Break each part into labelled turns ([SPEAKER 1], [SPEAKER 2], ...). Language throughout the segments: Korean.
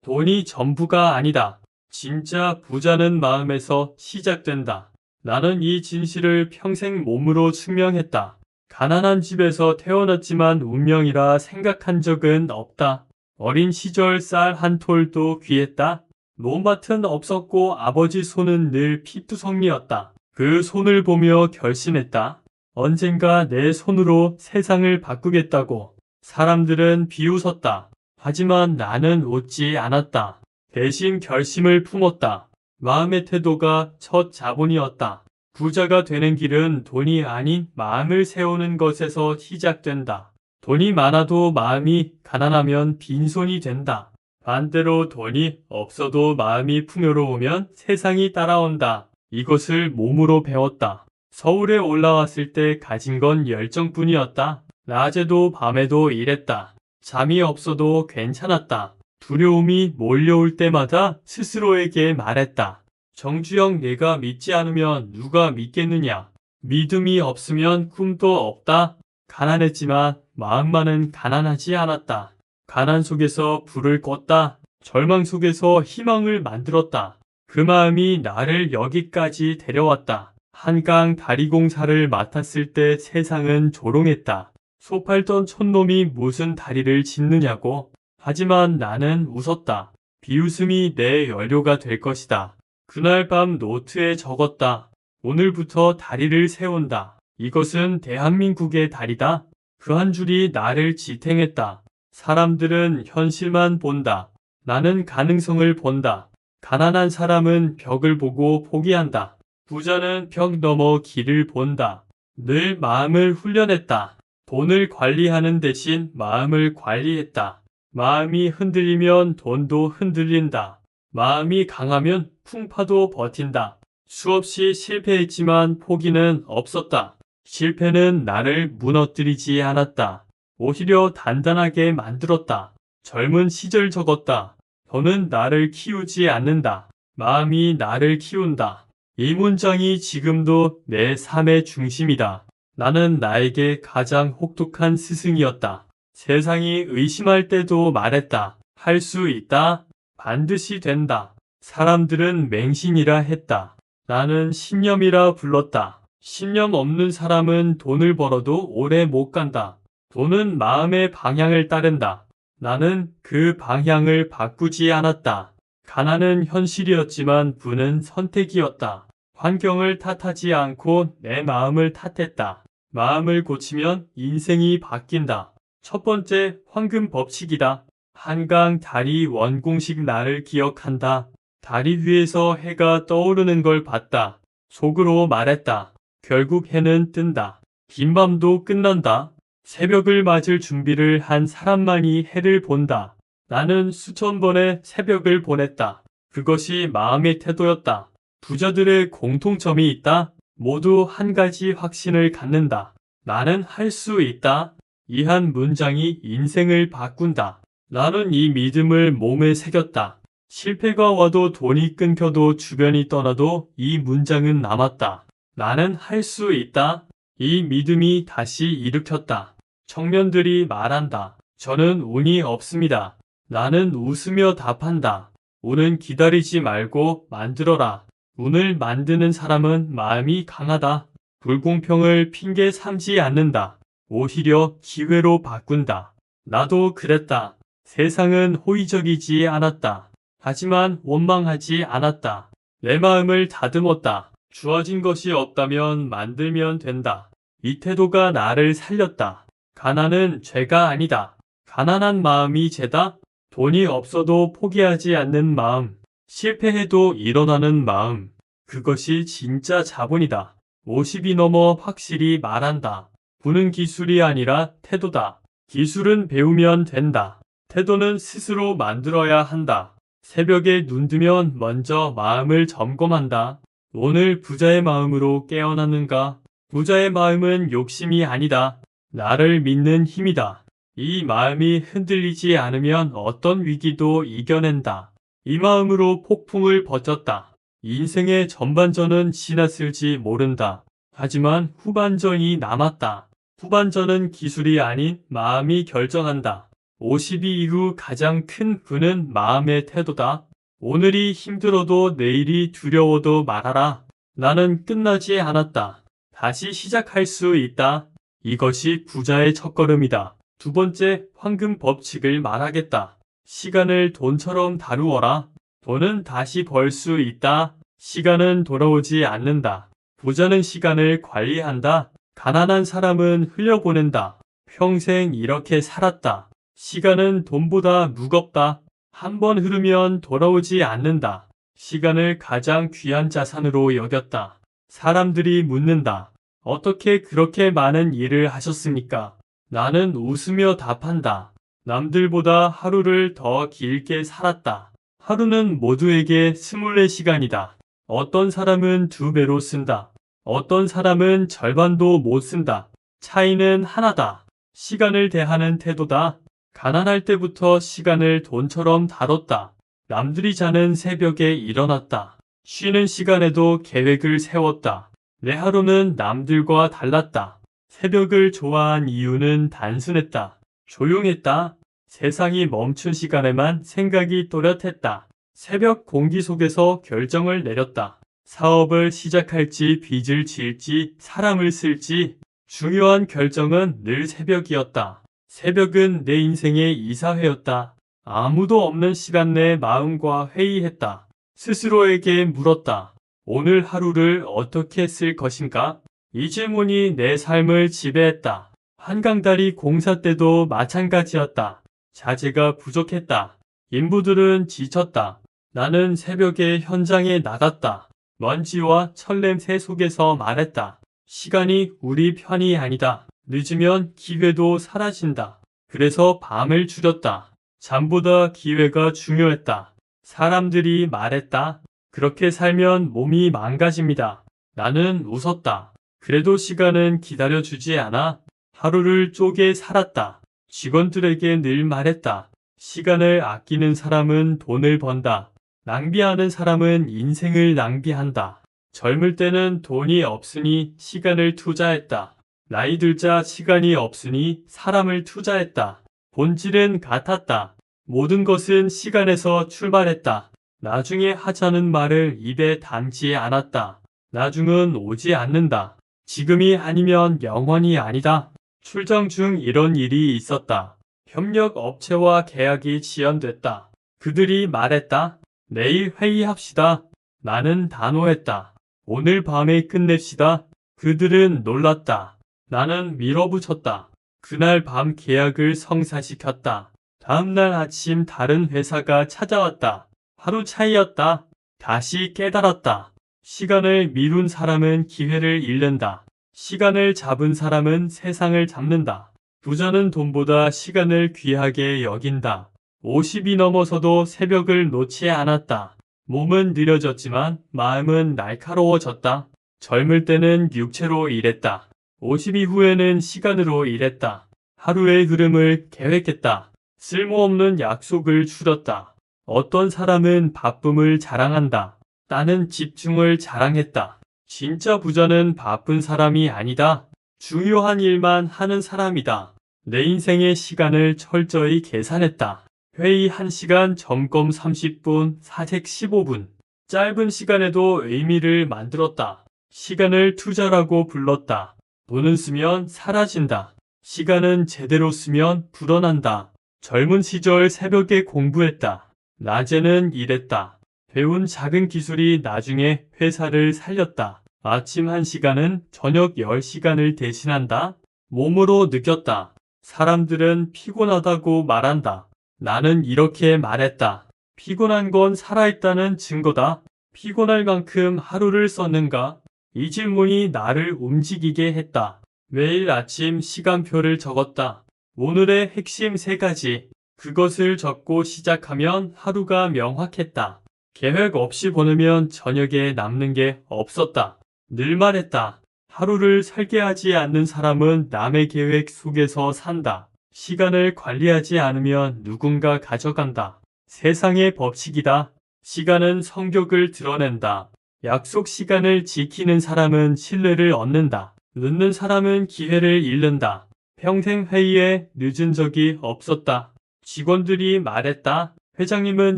[SPEAKER 1] 돈이 전부가 아니다. 진짜 부자는 마음에서 시작된다. 나는 이 진실을 평생 몸으로 증명했다. 가난한 집에서 태어났지만 운명이라 생각한 적은 없다. 어린 시절 쌀 한 톨도 귀했다. 논밭은 없었고 아버지 손은 늘 피투성이었다. 그 손을 보며 결심했다. 언젠가 내 손으로 세상을 바꾸겠다고. 사람들은 비웃었다. 하지만 나는 웃지 않았다. 대신 결심을 품었다. 마음의 태도가 첫 자본이었다. 부자가 되는 길은 돈이 아닌 마음을 세우는 것에서 시작된다. 돈이 많아도 마음이 가난하면 빈손이 된다. 반대로 돈이 없어도 마음이 풍요로우면 세상이 따라온다. 이것을 몸으로 배웠다. 서울에 올라왔을 때 가진 건 열정뿐이었다. 낮에도 밤에도 일했다. 잠이 없어도 괜찮았다. 두려움이 몰려올 때마다 스스로에게 말했다. 정주영, 내가 믿지 않으면 누가 믿겠느냐. 믿음이 없으면 꿈도 없다. 가난했지만 마음만은 가난하지 않았다. 가난 속에서 불을 껐다. 절망 속에서 희망을 만들었다. 그 마음이 나를 여기까지 데려왔다. 한강 다리공사를 맡았을 때 세상은 조롱했다. 소 팔던 촌놈이 무슨 다리를 짓느냐고. 하지만 나는 웃었다. 비웃음이 내 연료가 될 것이다. 그날 밤 노트에 적었다. 오늘부터 다리를 세운다. 이것은 대한민국의 다리다. 그 한 줄이 나를 지탱했다. 사람들은 현실만 본다. 나는 가능성을 본다. 가난한 사람은 벽을 보고 포기한다. 부자는 벽 넘어 길을 본다. 늘 마음을 훈련했다. 돈을 관리하는 대신 마음을 관리했다. 마음이 흔들리면 돈도 흔들린다. 마음이 강하면 풍파도 버틴다. 수없이 실패했지만 포기는 없었다. 실패는 나를 무너뜨리지 않았다. 오히려 단단하게 만들었다. 젊은 시절 적었다. 돈은 나를 키우지 않는다. 마음이 나를 키운다. 이 문장이 지금도 내 삶의 중심이다. 나는 나에게 가장 혹독한 스승이었다. 세상이 의심할 때도 말했다. 할 수 있다. 반드시 된다. 사람들은 맹신이라 했다. 나는 신념이라 불렀다. 신념 없는 사람은 돈을 벌어도 오래 못 간다. 돈은 마음의 방향을 따른다. 나는 그 방향을 바꾸지 않았다. 가난은 현실이었지만 부는 선택이었다. 환경을 탓하지 않고 내 마음을 탓했다. 마음을 고치면 인생이 바뀐다. 첫 번째, 황금 법칙이다. 한강 다리 원공식. 나를 기억한다. 다리 위에서 해가 떠오르는 걸 봤다. 속으로 말했다. 결국 해는 뜬다. 긴 밤도 끝난다. 새벽을 맞을 준비를 한 사람만이 해를 본다. 나는 수천 번의 새벽을 보냈다. 그것이 마음의 태도였다. 부자들의 공통점이 있다. 모두 한 가지 확신을 갖는다. 나는 할 수 있다. 이 한 문장이 인생을 바꾼다. 나는 이 믿음을 몸에 새겼다. 실패가 와도 돈이 끊겨도 주변이 떠나도 이 문장은 남았다. 나는 할 수 있다. 이 믿음이 다시 일으켰다. 청년들이 말한다. 저는 운이 없습니다. 나는 웃으며 답한다. 운은 기다리지 말고 만들어라. 운을 만드는 사람은 마음이 강하다. 불공평을 핑계 삼지 않는다. 오히려 기회로 바꾼다. 나도 그랬다. 세상은 호의적이지 않았다. 하지만 원망하지 않았다. 내 마음을 다듬었다. 주어진 것이 없다면 만들면 된다. 이 태도가 나를 살렸다. 가난은 죄가 아니다. 가난한 마음이 죄다. 돈이 없어도 포기하지 않는 마음. 실패해도 일어나는 마음. 그것이 진짜 자본이다. 50이 넘어 확실히 말한다. 부는 기술이 아니라 태도다. 기술은 배우면 된다. 태도는 스스로 만들어야 한다. 새벽에 눈 뜨면 먼저 마음을 점검한다. 오늘 부자의 마음으로 깨어났는가? 부자의 마음은 욕심이 아니다. 나를 믿는 힘이다. 이 마음이 흔들리지 않으면 어떤 위기도 이겨낸다. 이 마음으로 폭풍을 버텼다. 인생의 전반전은 지났을지 모른다. 하지만 후반전이 남았다. 후반전은 기술이 아닌 마음이 결정한다. 50이 이후 가장 큰 부는 마음의 태도다. 오늘이 힘들어도 내일이 두려워도 말하라. 나는 끝나지 않았다. 다시 시작할 수 있다. 이것이 부자의 첫걸음이다. 두 번째, 황금 법칙을 말하겠다. 시간을 돈처럼 다루어라. 돈은 다시 벌 수 있다. 시간은 돌아오지 않는다. 부자는 시간을 관리한다. 가난한 사람은 흘려보낸다. 평생 이렇게 살았다. 시간은 돈보다 무겁다. 한 번 흐르면 돌아오지 않는다. 시간을 가장 귀한 자산으로 여겼다. 사람들이 묻는다. 어떻게 그렇게 많은 일을 하셨습니까? 나는 웃으며 답한다. 남들보다 하루를 더 길게 살았다. 하루는 모두에게 24시간이다. 어떤 사람은 2배로 쓴다. 어떤 사람은 절반도 못 쓴다. 차이는 하나다. 시간을 대하는 태도다. 가난할 때부터 시간을 돈처럼 다뤘다. 남들이 자는 새벽에 일어났다. 쉬는 시간에도 계획을 세웠다. 내 하루는 남들과 달랐다. 새벽을 좋아한 이유는 단순했다. 조용했다. 세상이 멈춘 시간에만 생각이 또렷했다. 새벽 공기 속에서 결정을 내렸다. 사업을 시작할지 빚을 질지 사람을 쓸지 중요한 결정은 늘 새벽이었다. 새벽은 내 인생의 이사회였다. 아무도 없는 시간 내 마음과 회의했다. 스스로에게 물었다. 오늘 하루를 어떻게 쓸 것인가? 이 질문이 내 삶을 지배했다. 한강다리 공사 때도 마찬가지였다. 자재가 부족했다. 인부들은 지쳤다. 나는 새벽에 현장에 나갔다. 먼지와 철냄새 속에서 말했다. 시간이 우리 편이 아니다. 늦으면 기회도 사라진다. 그래서 밤을 줄였다. 잠보다 기회가 중요했다. 사람들이 말했다. 그렇게 살면 몸이 망가집니다. 나는 웃었다. 그래도 시간은 기다려주지 않아. 하루를 쪼개 살았다. 직원들에게 늘 말했다. 시간을 아끼는 사람은 돈을 번다. 낭비하는 사람은 인생을 낭비한다. 젊을 때는 돈이 없으니 시간을 투자했다. 나이 들자 시간이 없으니 사람을 투자했다. 본질은 같았다. 모든 것은 시간에서 출발했다. 나중에 하자는 말을 입에 담지 않았다. 나중은 오지 않는다. 지금이 아니면 영원히 아니다. 출장 중 이런 일이 있었다. 협력 업체와 계약이 지연됐다. 그들이 말했다. 내일 회의합시다. 나는 단호했다. 오늘 밤에 끝냅시다. 그들은 놀랐다. 나는 밀어붙였다. 그날 밤 계약을 성사시켰다. 다음날 아침 다른 회사가 찾아왔다. 하루 차이였다. 다시 깨달았다. 시간을 미룬 사람은 기회를 잃는다. 시간을 잡은 사람은 세상을 잡는다. 부자는 돈보다 시간을 귀하게 여긴다. 50이 넘어서도 새벽을 놓지 않았다. 몸은 느려졌지만 마음은 날카로워졌다. 젊을 때는 육체로 일했다. 50 이후에는 시간으로 일했다. 하루의 흐름을 계획했다. 쓸모없는 약속을 줄였다. 어떤 사람은 바쁨을 자랑한다. 나는 집중을 자랑했다. 진짜 부자는 바쁜 사람이 아니다. 중요한 일만 하는 사람이다. 내 인생의 시간을 철저히 계산했다. 회의 1시간, 점검 30분, 사색 15분. 짧은 시간에도 의미를 만들었다. 시간을 투자라고 불렀다. 돈은 쓰면 사라진다. 시간은 제대로 쓰면 불어난다. 젊은 시절 새벽에 공부했다. 낮에는 일했다. 배운 작은 기술이 나중에 회사를 살렸다. 아침 1시간은 저녁 10시간을 대신한다. 몸으로 느꼈다. 사람들은 피곤하다고 말한다. 나는 이렇게 말했다. 피곤한 건 살아있다는 증거다. 피곤할 만큼 하루를 썼는가? 이 질문이 나를 움직이게 했다. 매일 아침 시간표를 적었다. 오늘의 핵심 3가지. 그것을 적고 시작하면 하루가 명확했다. 계획 없이 보내면 저녁에 남는 게 없었다. 늘 말했다. 하루를 설계하지 않는 사람은 남의 계획 속에서 산다. 시간을 관리하지 않으면 누군가 가져간다. 세상의 법칙이다. 시간은 성격을 드러낸다. 약속 시간을 지키는 사람은 신뢰를 얻는다. 늦는 사람은 기회를 잃는다. 평생 회의에 늦은 적이 없었다. 직원들이 말했다. 회장님은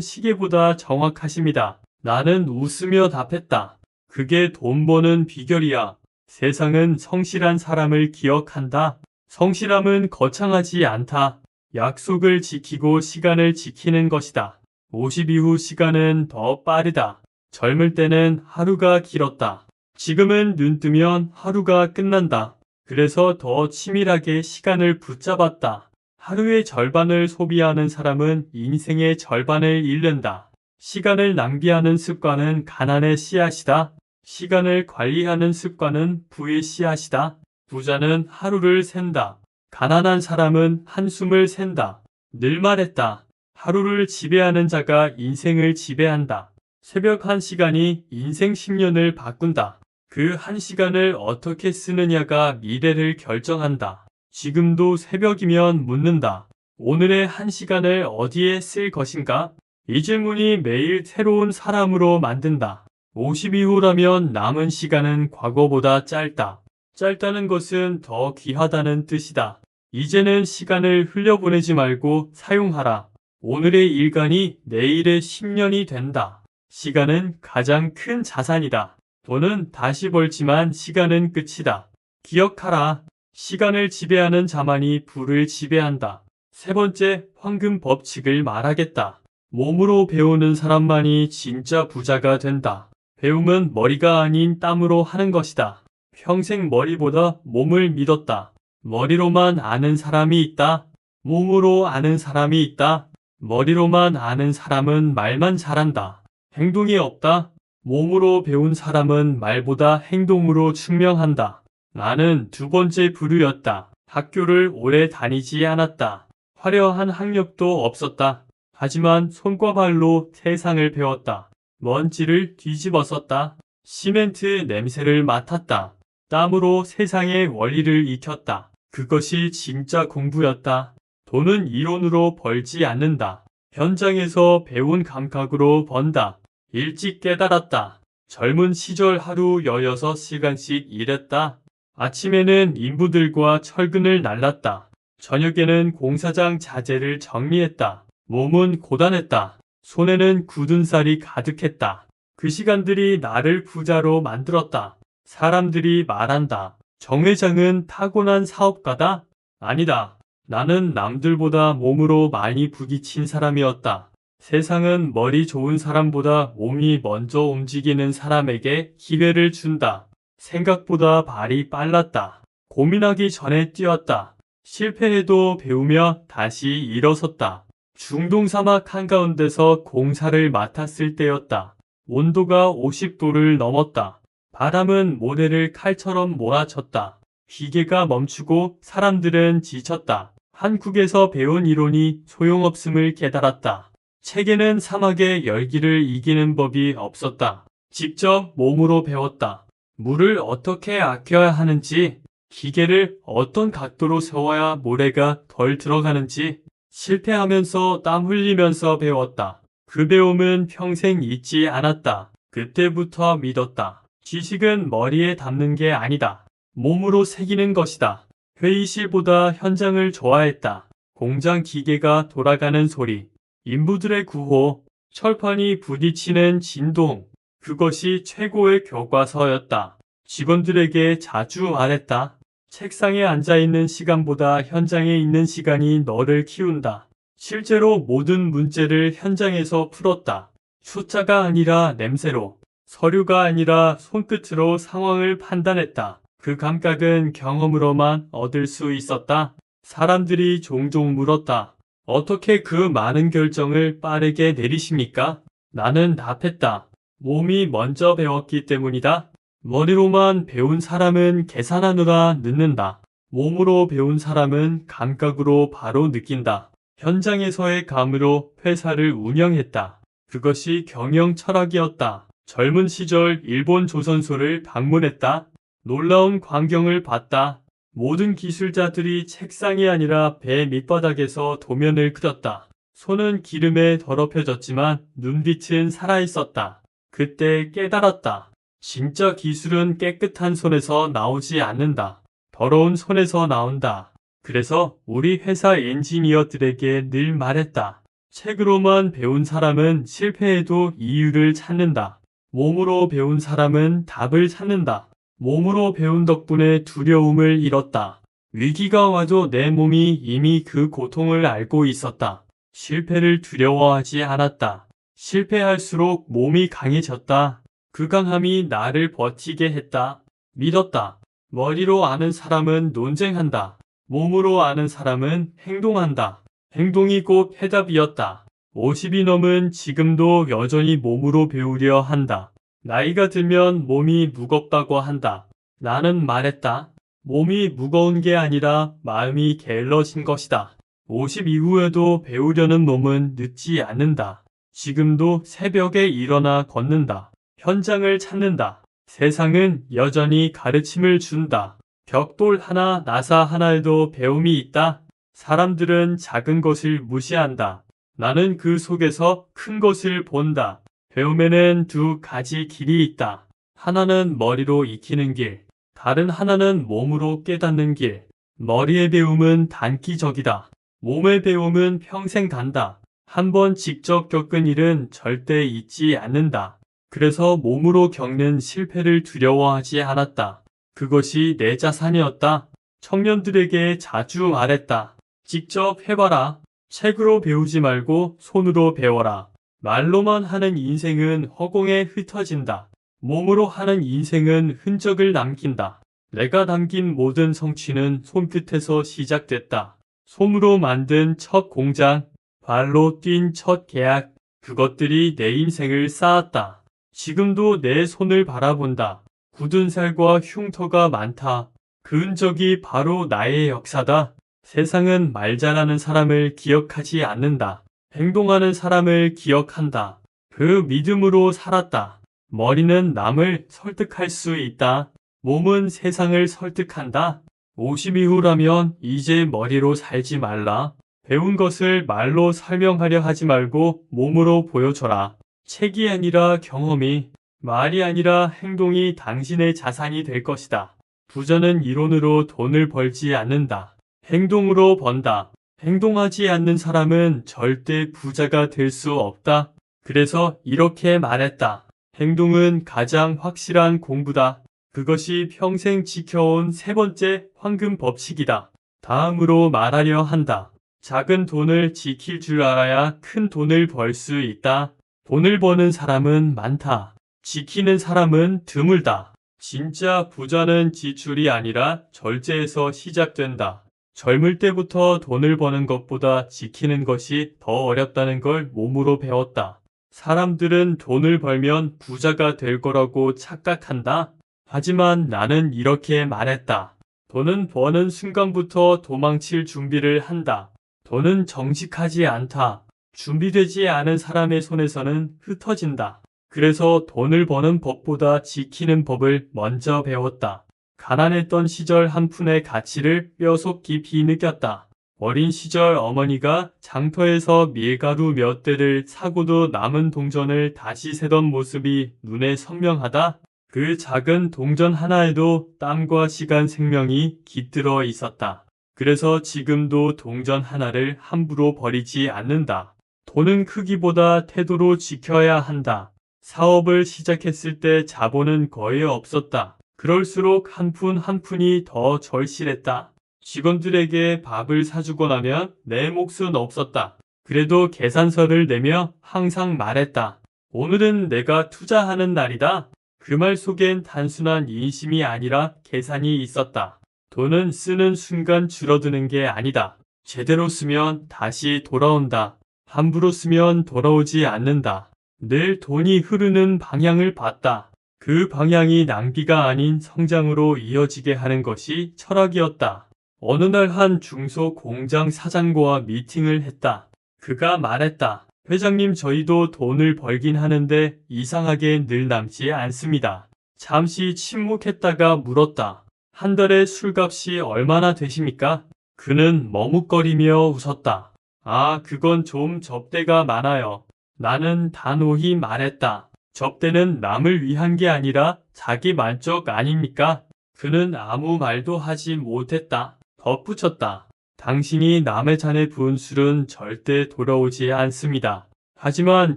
[SPEAKER 1] 시계보다 정확하십니다. 나는 웃으며 답했다. 그게 돈 버는 비결이야. 세상은 성실한 사람을 기억한다. 성실함은 거창하지 않다. 약속을 지키고 시간을 지키는 것이다. 50 이후 시간은 더 빠르다. 젊을 때는 하루가 길었다. 지금은 눈 뜨면 하루가 끝난다. 그래서 더 치밀하게 시간을 붙잡았다. 하루의 절반을 소비하는 사람은 인생의 절반을 잃는다. 시간을 낭비하는 습관은 가난의 씨앗이다. 시간을 관리하는 습관은 부의 씨앗이다. 부자는 하루를 샌다. 가난한 사람은 한숨을 샌다. 늘 말했다. 하루를 지배하는 자가 인생을 지배한다. 새벽 1시간이 인생 10년을 바꾼다. 그 1시간을 어떻게 쓰느냐가 미래를 결정한다. 지금도 새벽이면 묻는다. 오늘의 1시간을 어디에 쓸 것인가? 이 질문이 매일 새로운 사람으로 만든다. 50 이후라면 남은 시간은 과거보다 짧다. 짧다는 것은 더 귀하다는 뜻이다. 이제는 시간을 흘려보내지 말고 사용하라. 오늘의 일간이 내일의 10년이 된다. 시간은 가장 큰 자산이다. 돈은 다시 벌지만 시간은 끝이다. 기억하라. 시간을 지배하는 자만이 부를 지배한다. 세 번째, 황금 법칙을 말하겠다. 몸으로 배우는 사람만이 진짜 부자가 된다. 배움은 머리가 아닌 땀으로 하는 것이다. 평생 머리보다 몸을 믿었다. 머리로만 아는 사람이 있다. 몸으로 아는 사람이 있다. 머리로만 아는 사람은 말만 잘한다. 행동이 없다. 몸으로 배운 사람은 말보다 행동으로 증명한다. 나는 두 번째 부류였다. 학교를 오래 다니지 않았다. 화려한 학력도 없었다. 하지만 손과 발로 세상을 배웠다. 먼지를 뒤집었었다. 시멘트 냄새를 맡았다. 땀으로 세상의 원리를 익혔다. 그것이 진짜 공부였다. 돈은 이론으로 벌지 않는다. 현장에서 배운 감각으로 번다. 일찍 깨달았다. 젊은 시절 하루 16시간씩 일했다. 아침에는 인부들과 철근을 날랐다. 저녁에는 공사장 자재를 정리했다. 몸은 고단했다. 손에는 굳은 살이 가득했다. 그 시간들이 나를 부자로 만들었다. 사람들이 말한다. 정 회장은 타고난 사업가다? 아니다. 나는 남들보다 몸으로 많이 부딪힌 사람이었다. 세상은 머리 좋은 사람보다 몸이 먼저 움직이는 사람에게 기회를 준다. 생각보다 발이 빨랐다. 고민하기 전에 뛰었다. 실패해도 배우며 다시 일어섰다. 중동 사막 한가운데서 공사를 맡았을 때였다. 온도가 50도를 넘었다. 바람은 모래를 칼처럼 몰아쳤다. 기계가 멈추고 사람들은 지쳤다. 한국에서 배운 이론이 소용없음을 깨달았다. 책에는 사막의 열기를 이기는 법이 없었다. 직접 몸으로 배웠다. 물을 어떻게 아껴야 하는지, 기계를 어떤 각도로 세워야 모래가 덜 들어가는지, 실패하면서 땀 흘리면서 배웠다. 그 배움은 평생 잊지 않았다. 그때부터 믿었다. 지식은 머리에 담는 게 아니다. 몸으로 새기는 것이다. 회의실보다 현장을 좋아했다. 공장 기계가 돌아가는 소리, 인부들의 구호, 철판이 부딪히는 진동, 그것이 최고의 교과서였다. 직원들에게 자주 말했다. 책상에 앉아있는 시간보다 현장에 있는 시간이 너를 키운다. 실제로 모든 문제를 현장에서 풀었다. 숫자가 아니라 냄새로, 서류가 아니라 손끝으로 상황을 판단했다. 그 감각은 경험으로만 얻을 수 있었다. 사람들이 종종 물었다. 어떻게 그 많은 결정을 빠르게 내리십니까? 나는 답했다. 몸이 먼저 배웠기 때문이다. 머리로만 배운 사람은 계산하느라 늦는다. 몸으로 배운 사람은 감각으로 바로 느낀다. 현장에서의 감으로 회사를 운영했다. 그것이 경영 철학이었다. 젊은 시절 일본 조선소를 방문했다. 놀라운 광경을 봤다. 모든 기술자들이 책상이 아니라 배 밑바닥에서 도면을 그렸다. 손은 기름에 더럽혀졌지만 눈빛은 살아있었다. 그때 깨달았다. 진짜 기술은 깨끗한 손에서 나오지 않는다. 더러운 손에서 나온다. 그래서 우리 회사 엔지니어들에게 늘 말했다. 책으로만 배운 사람은 실패해도 이유를 찾는다. 몸으로 배운 사람은 답을 찾는다. 몸으로 배운 덕분에 두려움을 잃었다. 위기가 와도 내 몸이 이미 그 고통을 알고 있었다. 실패를 두려워하지 않았다. 실패할수록 몸이 강해졌다. 그 강함이 나를 버티게 했다. 믿었다. 머리로 아는 사람은 논쟁한다. 몸으로 아는 사람은 행동한다. 행동이 곧 해답이었다. 50이 넘은 지금도 여전히 몸으로 배우려 한다. 나이가 들면 몸이 무겁다고 한다. 나는 말했다. 몸이 무거운 게 아니라 마음이 게을러진 것이다. 50 이후에도 배우려는 몸은 늦지 않는다. 지금도 새벽에 일어나 걷는다. 현장을 찾는다. 세상은 여전히 가르침을 준다. 벽돌 하나, 나사 하나에도 배움이 있다. 사람들은 작은 것을 무시한다. 나는 그 속에서 큰 것을 본다. 배움에는 두 가지 길이 있다. 하나는 머리로 익히는 길, 다른 하나는 몸으로 깨닫는 길. 머리의 배움은 단기적이다. 몸의 배움은 평생 간다. 한번 직접 겪은 일은 절대 잊지 않는다. 그래서 몸으로 겪는 실패를 두려워하지 않았다. 그것이 내 자산이었다. 청년들에게 자주 말했다. 직접 해봐라. 책으로 배우지 말고 손으로 배워라. 말로만 하는 인생은 허공에 흩어진다. 몸으로 하는 인생은 흔적을 남긴다. 내가 남긴 모든 성취는 손끝에서 시작됐다. 손으로 만든 첫 공장, 발로 뛴 첫 계약, 그것들이 내 인생을 쌓았다. 지금도 내 손을 바라본다. 굳은 살과 흉터가 많다. 그 흔적이 바로 나의 역사다. 세상은 말 잘하는 사람을 기억하지 않는다. 행동하는 사람을 기억한다. 그 믿음으로 살았다. 머리는 남을 설득할 수 있다. 몸은 세상을 설득한다. 50 이후라면 이제 머리로 살지 말라. 배운 것을 말로 설명하려 하지 말고 몸으로 보여줘라. 책이 아니라 경험이, 말이 아니라 행동이 당신의 자산이 될 것이다. 부자는 이론으로 돈을 벌지 않는다. 행동으로 번다. 행동하지 않는 사람은 절대 부자가 될 수 없다. 그래서 이렇게 말했다. 행동은 가장 확실한 공부다. 그것이 평생 지켜온 세 번째 황금 법칙이다. 다음으로 말하려 한다. 작은 돈을 지킬 줄 알아야 큰 돈을 벌 수 있다. 돈을 버는 사람은 많다. 지키는 사람은 드물다. 진짜 부자는 지출이 아니라 절제에서 시작된다. 젊을 때부터 돈을 버는 것보다 지키는 것이 더 어렵다는 걸 몸으로 배웠다. 사람들은 돈을 벌면 부자가 될 거라고 착각한다. 하지만 나는 이렇게 말했다. 돈은 버는 순간부터 도망칠 준비를 한다. 돈은 정직하지 않다. 준비되지 않은 사람의 손에서는 흩어진다. 그래서 돈을 버는 법보다 지키는 법을 먼저 배웠다. 가난했던 시절 한 푼의 가치를 뼈속 깊이 느꼈다. 어린 시절 어머니가 장터에서 밀가루 몇 대를 사고도 남은 동전을 다시 세던 모습이 눈에 선명하다. 그 작은 동전 하나에도 땀과 시간 생명이 깃들어 있었다. 그래서 지금도 동전 하나를 함부로 버리지 않는다. 돈은 크기보다 태도로 지켜야 한다. 사업을 시작했을 때 자본은 거의 없었다. 그럴수록 한 푼 한 푼이 더 절실했다. 직원들에게 밥을 사주고 나면 내 몫은 없었다. 그래도 계산서를 내며 항상 말했다. 오늘은 내가 투자하는 날이다. 그 말 속엔 단순한 인심이 아니라 계산이 있었다. 돈은 쓰는 순간 줄어드는 게 아니다. 제대로 쓰면 다시 돌아온다. 함부로 쓰면 돌아오지 않는다. 늘 돈이 흐르는 방향을 봤다. 그 방향이 낭비가 아닌 성장으로 이어지게 하는 것이 철학이었다. 어느 날 한 중소 공장 사장과 미팅을 했다. 그가 말했다. 회장님, 저희도 돈을 벌긴 하는데 이상하게 늘 남지 않습니다. 잠시 침묵했다가 물었다. 한 달에 술값이 얼마나 되십니까? 그는 머뭇거리며 웃었다. 아, 그건 좀 접대가 많아요. 나는 단호히 말했다. 접대는 남을 위한 게 아니라 자기 만족 아닙니까? 그는 아무 말도 하지 못했다. 덧붙였다. 당신이 남의 잔에 부은 술은 절대 돌아오지 않습니다. 하지만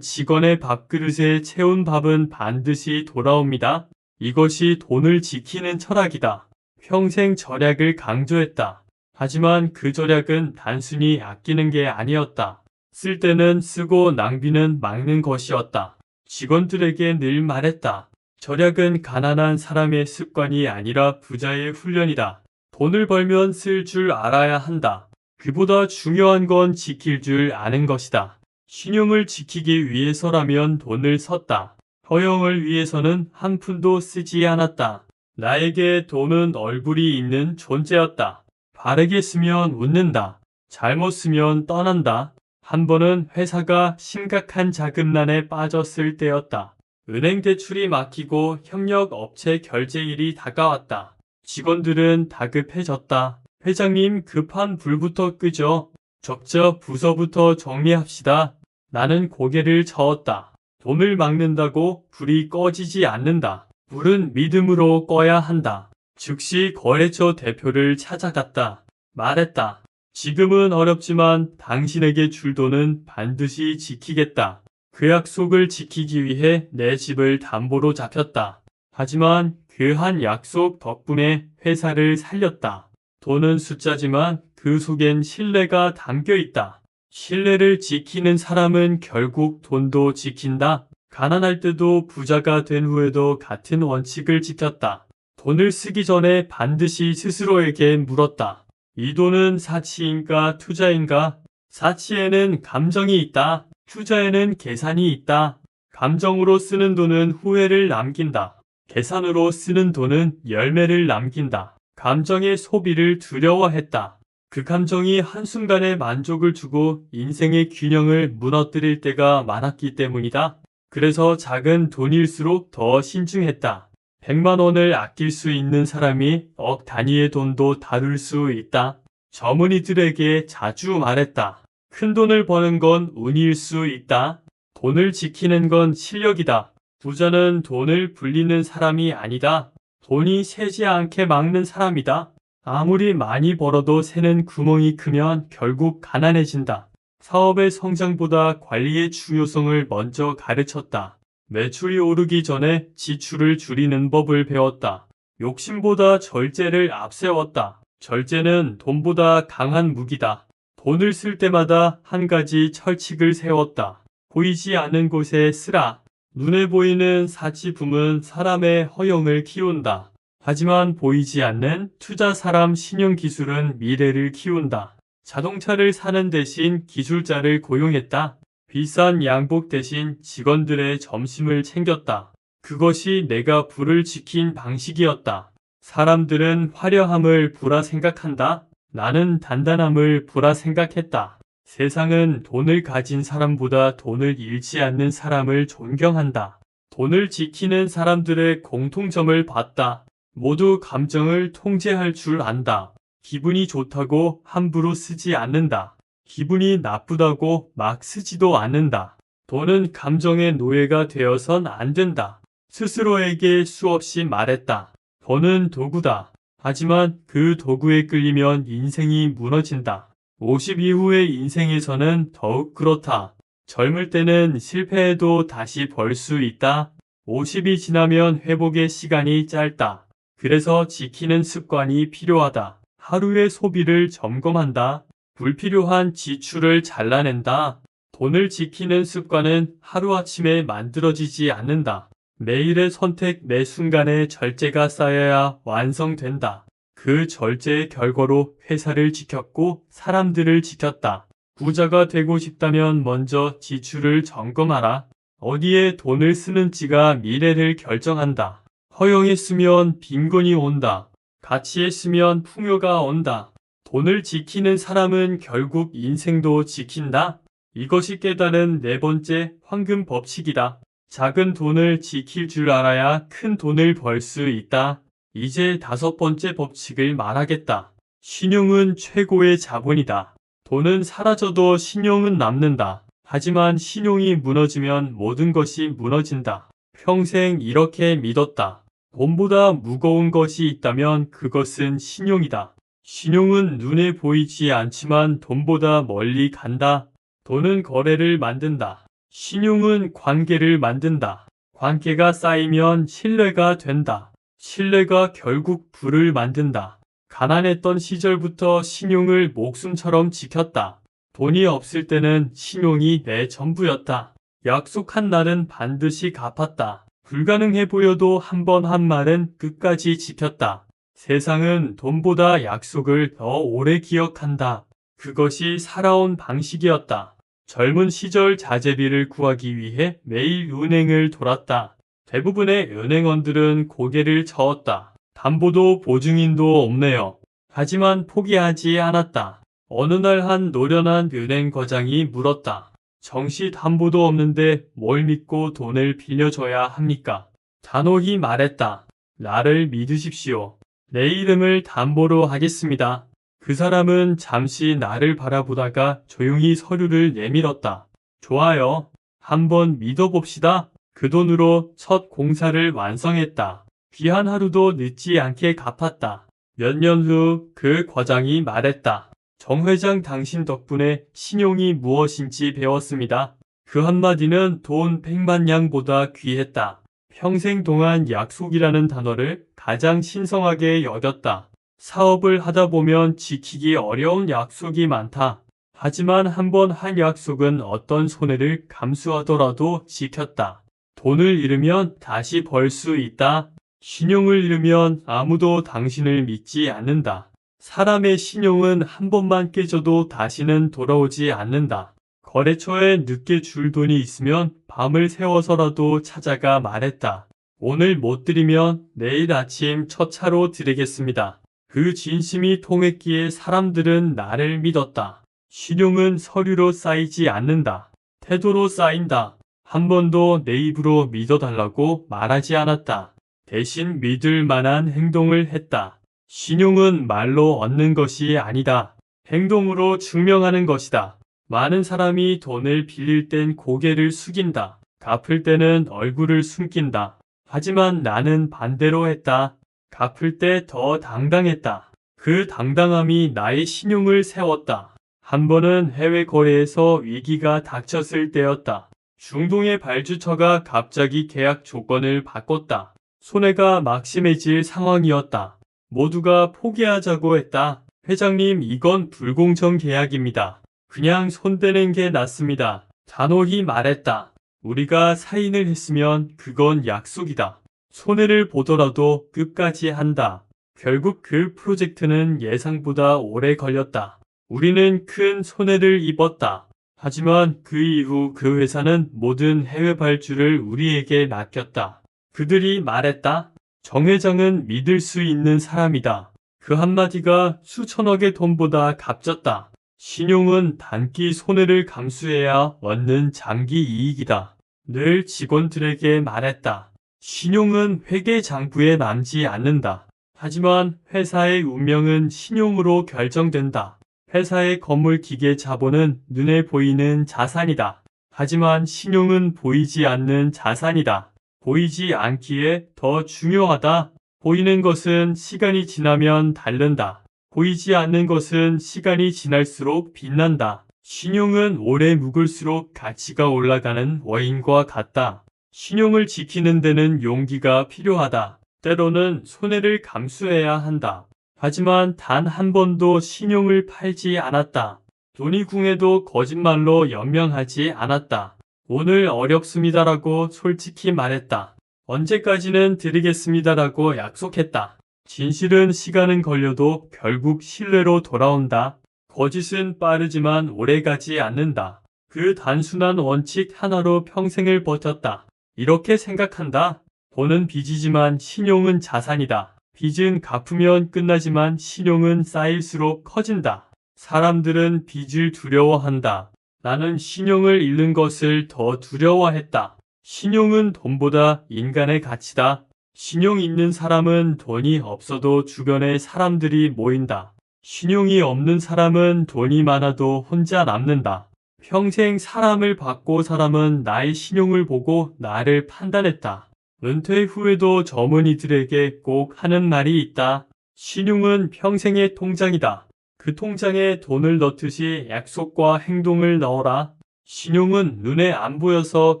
[SPEAKER 1] 직원의 밥그릇에 채운 밥은 반드시 돌아옵니다. 이것이 돈을 지키는 철학이다. 평생 절약을 강조했다. 하지만 그 절약은 단순히 아끼는 게 아니었다. 쓸 때는 쓰고 낭비는 막는 것이었다. 직원들에게 늘 말했다. 절약은 가난한 사람의 습관이 아니라 부자의 훈련이다. 돈을 벌면 쓸 줄 알아야 한다. 그보다 중요한 건 지킬 줄 아는 것이다. 신용을 지키기 위해서라면 돈을 썼다. 허영을 위해서는 한 푼도 쓰지 않았다. 나에게 돈은 얼굴이 있는 존재였다. 바르게 쓰면 웃는다. 잘못 쓰면 떠난다. 한 번은 회사가 심각한 자금난에 빠졌을 때였다. 은행 대출이 막히고 협력업체 결제일이 다가왔다. 직원들은 다급해졌다. 회장님, 급한 불부터 끄죠. 적자 부서부터 정리합시다. 나는 고개를 저었다. 돈을 막는다고 불이 꺼지지 않는다. 불은 믿음으로 꺼야 한다. 즉시 거래처 대표를 찾아갔다. 말했다. 지금은 어렵지만 당신에게 줄 돈은 반드시 지키겠다. 그 약속을 지키기 위해 내 집을 담보로 잡혔다. 하지만 그 한 약속 덕분에 회사를 살렸다. 돈은 숫자지만 그 속엔 신뢰가 담겨 있다. 신뢰를 지키는 사람은 결국 돈도 지킨다. 가난할 때도 부자가 된 후에도 같은 원칙을 지켰다. 돈을 쓰기 전에 반드시 스스로에게 물었다. 이 돈은 사치인가 투자인가? 사치에는 감정이 있다. 투자에는 계산이 있다. 감정으로 쓰는 돈은 후회를 남긴다. 계산으로 쓰는 돈은 열매를 남긴다. 감정의 소비를 두려워했다. 그 감정이 한순간에 만족을 주고 인생의 균형을 무너뜨릴 때가 많았기 때문이다. 그래서 작은 돈일수록 더 신중했다. 100만 원을 아낄 수 있는 사람이 억 단위의 돈도 다룰 수 있다. 젊은이들에게 자주 말했다. 큰 돈을 버는 건 운일 수 있다. 돈을 지키는 건 실력이다. 부자는 돈을 불리는 사람이 아니다. 돈이 새지 않게 막는 사람이다. 아무리 많이 벌어도 새는 구멍이 크면 결국 가난해진다. 사업의 성장보다 관리의 중요성을 먼저 가르쳤다. 매출이 오르기 전에 지출을 줄이는 법을 배웠다. 욕심보다 절제를 앞세웠다. 절제는 돈보다 강한 무기다. 돈을 쓸 때마다 한 가지 철칙을 세웠다. 보이지 않는 곳에 쓰라. 눈에 보이는 사치품은 사람의 허영을 키운다. 하지만 보이지 않는 투자 사람 신용기술은 미래를 키운다. 자동차를 사는 대신 기술자를 고용했다. 비싼 양복 대신 직원들의 점심을 챙겼다. 그것이 내가 부를 지킨 방식이었다. 사람들은 화려함을 부라 생각한다. 나는 단단함을 부라 생각했다. 세상은 돈을 가진 사람보다 돈을 잃지 않는 사람을 존경한다. 돈을 지키는 사람들의 공통점을 봤다. 모두 감정을 통제할 줄 안다. 기분이 좋다고 함부로 쓰지 않는다. 기분이 나쁘다고 막 쓰지도 않는다. 돈은 감정의 노예가 되어선 안 된다. 스스로에게 수없이 말했다. 돈은 도구다. 하지만 그 도구에 끌리면 인생이 무너진다. 50 이후의 인생에서는 더욱 그렇다. 젊을 때는 실패해도 다시 벌 수 있다. 50이 지나면 회복의 시간이 짧다. 그래서 지키는 습관이 필요하다. 하루의 소비를 점검한다. 불필요한 지출을 잘라낸다. 돈을 지키는 습관은 하루아침에 만들어지지 않는다. 매일의 선택 매 순간에 절제가 쌓여야 완성된다. 그 절제의 결과로 회사를 지켰고 사람들을 지켰다. 부자가 되고 싶다면 먼저 지출을 점검하라. 어디에 돈을 쓰는지가 미래를 결정한다. 허영에 쓰면 빈곤이 온다. 가치에 쓰면 풍요가 온다. 돈을 지키는 사람은 결국 인생도 지킨다. 이것이 깨달은 네 번째 황금 법칙이다. 작은 돈을 지킬 줄 알아야 큰 돈을 벌 수 있다. 이제 다섯 번째 법칙을 말하겠다. 신용은 최고의 자본이다. 돈은 사라져도 신용은 남는다. 하지만 신용이 무너지면 모든 것이 무너진다. 평생 이렇게 믿었다. 돈보다 무거운 것이 있다면 그것은 신용이다. 신용은 눈에 보이지 않지만 돈보다 멀리 간다. 돈은 거래를 만든다. 신용은 관계를 만든다. 관계가 쌓이면 신뢰가 된다. 신뢰가 결국 부를 만든다. 가난했던 시절부터 신용을 목숨처럼 지켰다. 돈이 없을 때는 신용이 내 전부였다. 약속한 날은 반드시 갚았다. 불가능해 보여도 한 번 한 말은 끝까지 지켰다. 세상은 돈보다 약속을 더 오래 기억한다. 그것이 살아온 방식이었다. 젊은 시절 자재비를 구하기 위해 매일 은행을 돌았다. 대부분의 은행원들은 고개를 저었다. 담보도 보증인도 없네요. 하지만 포기하지 않았다. 어느 날 한 노련한 은행 거장이 물었다. 정시 담보도 없는데 뭘 믿고 돈을 빌려줘야 합니까? 단호히 말했다. 나를 믿으십시오. 내 이름을 담보로 하겠습니다. 그 사람은 잠시 나를 바라보다가 조용히 서류를 내밀었다. 좋아요. 한번 믿어봅시다. 그 돈으로 첫 공사를 완성했다. 귀한 하루도 늦지 않게 갚았다. 몇 년 후 그 과장이 말했다. 정 회장 당신 덕분에 신용이 무엇인지 배웠습니다. 그 한마디는 돈 100만 양보다 귀했다. 평생 동안 약속이라는 단어를 가장 신성하게 여겼다. 사업을 하다 보면 지키기 어려운 약속이 많다. 하지만 한 번 한 약속은 어떤 손해를 감수하더라도 지켰다. 돈을 잃으면 다시 벌 수 있다. 신용을 잃으면 아무도 당신을 믿지 않는다. 사람의 신용은 한 번만 깨져도 다시는 돌아오지 않는다. 거래처에 늦게 줄 돈이 있으면 밤을 새워서라도 찾아가 말했다. 오늘 못 드리면 내일 아침 첫 차로 드리겠습니다. 그 진심이 통했기에 사람들은 나를 믿었다. 신용은 서류로 쌓이지 않는다. 태도로 쌓인다. 한 번도 내 입으로 믿어달라고 말하지 않았다. 대신 믿을 만한 행동을 했다. 신용은 말로 얻는 것이 아니다. 행동으로 증명하는 것이다. 많은 사람이 돈을 빌릴 땐 고개를 숙인다. 갚을 때는 얼굴을 숨긴다. 하지만 나는 반대로 했다. 갚을 때 더 당당했다. 그 당당함이 나의 신용을 세웠다. 한 번은 해외 거래에서 위기가 닥쳤을 때였다. 중동의 발주처가 갑자기 계약 조건을 바꿨다. 손해가 막심해질 상황이었다. 모두가 포기하자고 했다. 회장님, 이건 불공정 계약입니다. 그냥 손대는 게 낫습니다. 단호히 말했다. 우리가 사인을 했으면 그건 약속이다. 손해를 보더라도 끝까지 한다. 결국 그 프로젝트는 예상보다 오래 걸렸다. 우리는 큰 손해를 입었다. 하지만 그 이후 그 회사는 모든 해외 발주를 우리에게 맡겼다. 그들이 말했다. 정 회장은 믿을 수 있는 사람이다. 그 한마디가 수천억의 돈보다 값졌다. 신용은 단기 손해를 감수해야 얻는 장기 이익이다. 늘 직원들에게 말했다. 신용은 회계 장부에 남지 않는다. 하지만 회사의 운명은 신용으로 결정된다. 회사의 건물 기계 자본은 눈에 보이는 자산이다. 하지만 신용은 보이지 않는 자산이다. 보이지 않기에 더 중요하다. 보이는 것은 시간이 지나면 닳는다. 보이지 않는 것은 시간이 지날수록 빛난다. 신용은 오래 묵을수록 가치가 올라가는 와인과 같다. 신용을 지키는 데는 용기가 필요하다. 때로는 손해를 감수해야 한다. 하지만 단 한 번도 신용을 팔지 않았다. 돈이 궁해도 거짓말로 연명하지 않았다. 오늘 어렵습니다라고 솔직히 말했다. 언제까지는 드리겠습니다라고 약속했다. 진실은 시간은 걸려도 결국 신뢰로 돌아온다. 거짓은 빠르지만 오래가지 않는다. 그 단순한 원칙 하나로 평생을 버텼다. 이렇게 생각한다. 돈은 빚이지만 신용은 자산이다. 빚은 갚으면 끝나지만 신용은 쌓일수록 커진다. 사람들은 빚을 두려워한다. 나는 신용을 잃는 것을 더 두려워했다. 신용은 돈보다 인간의 가치다. 신용 있는 사람은 돈이 없어도 주변에 사람들이 모인다. 신용이 없는 사람은 돈이 많아도 혼자 남는다. 평생 사람을 받고 사람은 나의 신용을 보고 나를 판단했다. 은퇴 후에도 젊은이들에게 꼭 하는 말이 있다. 신용은 평생의 통장이다. 그 통장에 돈을 넣듯이 약속과 행동을 넣어라. 신용은 눈에 안 보여서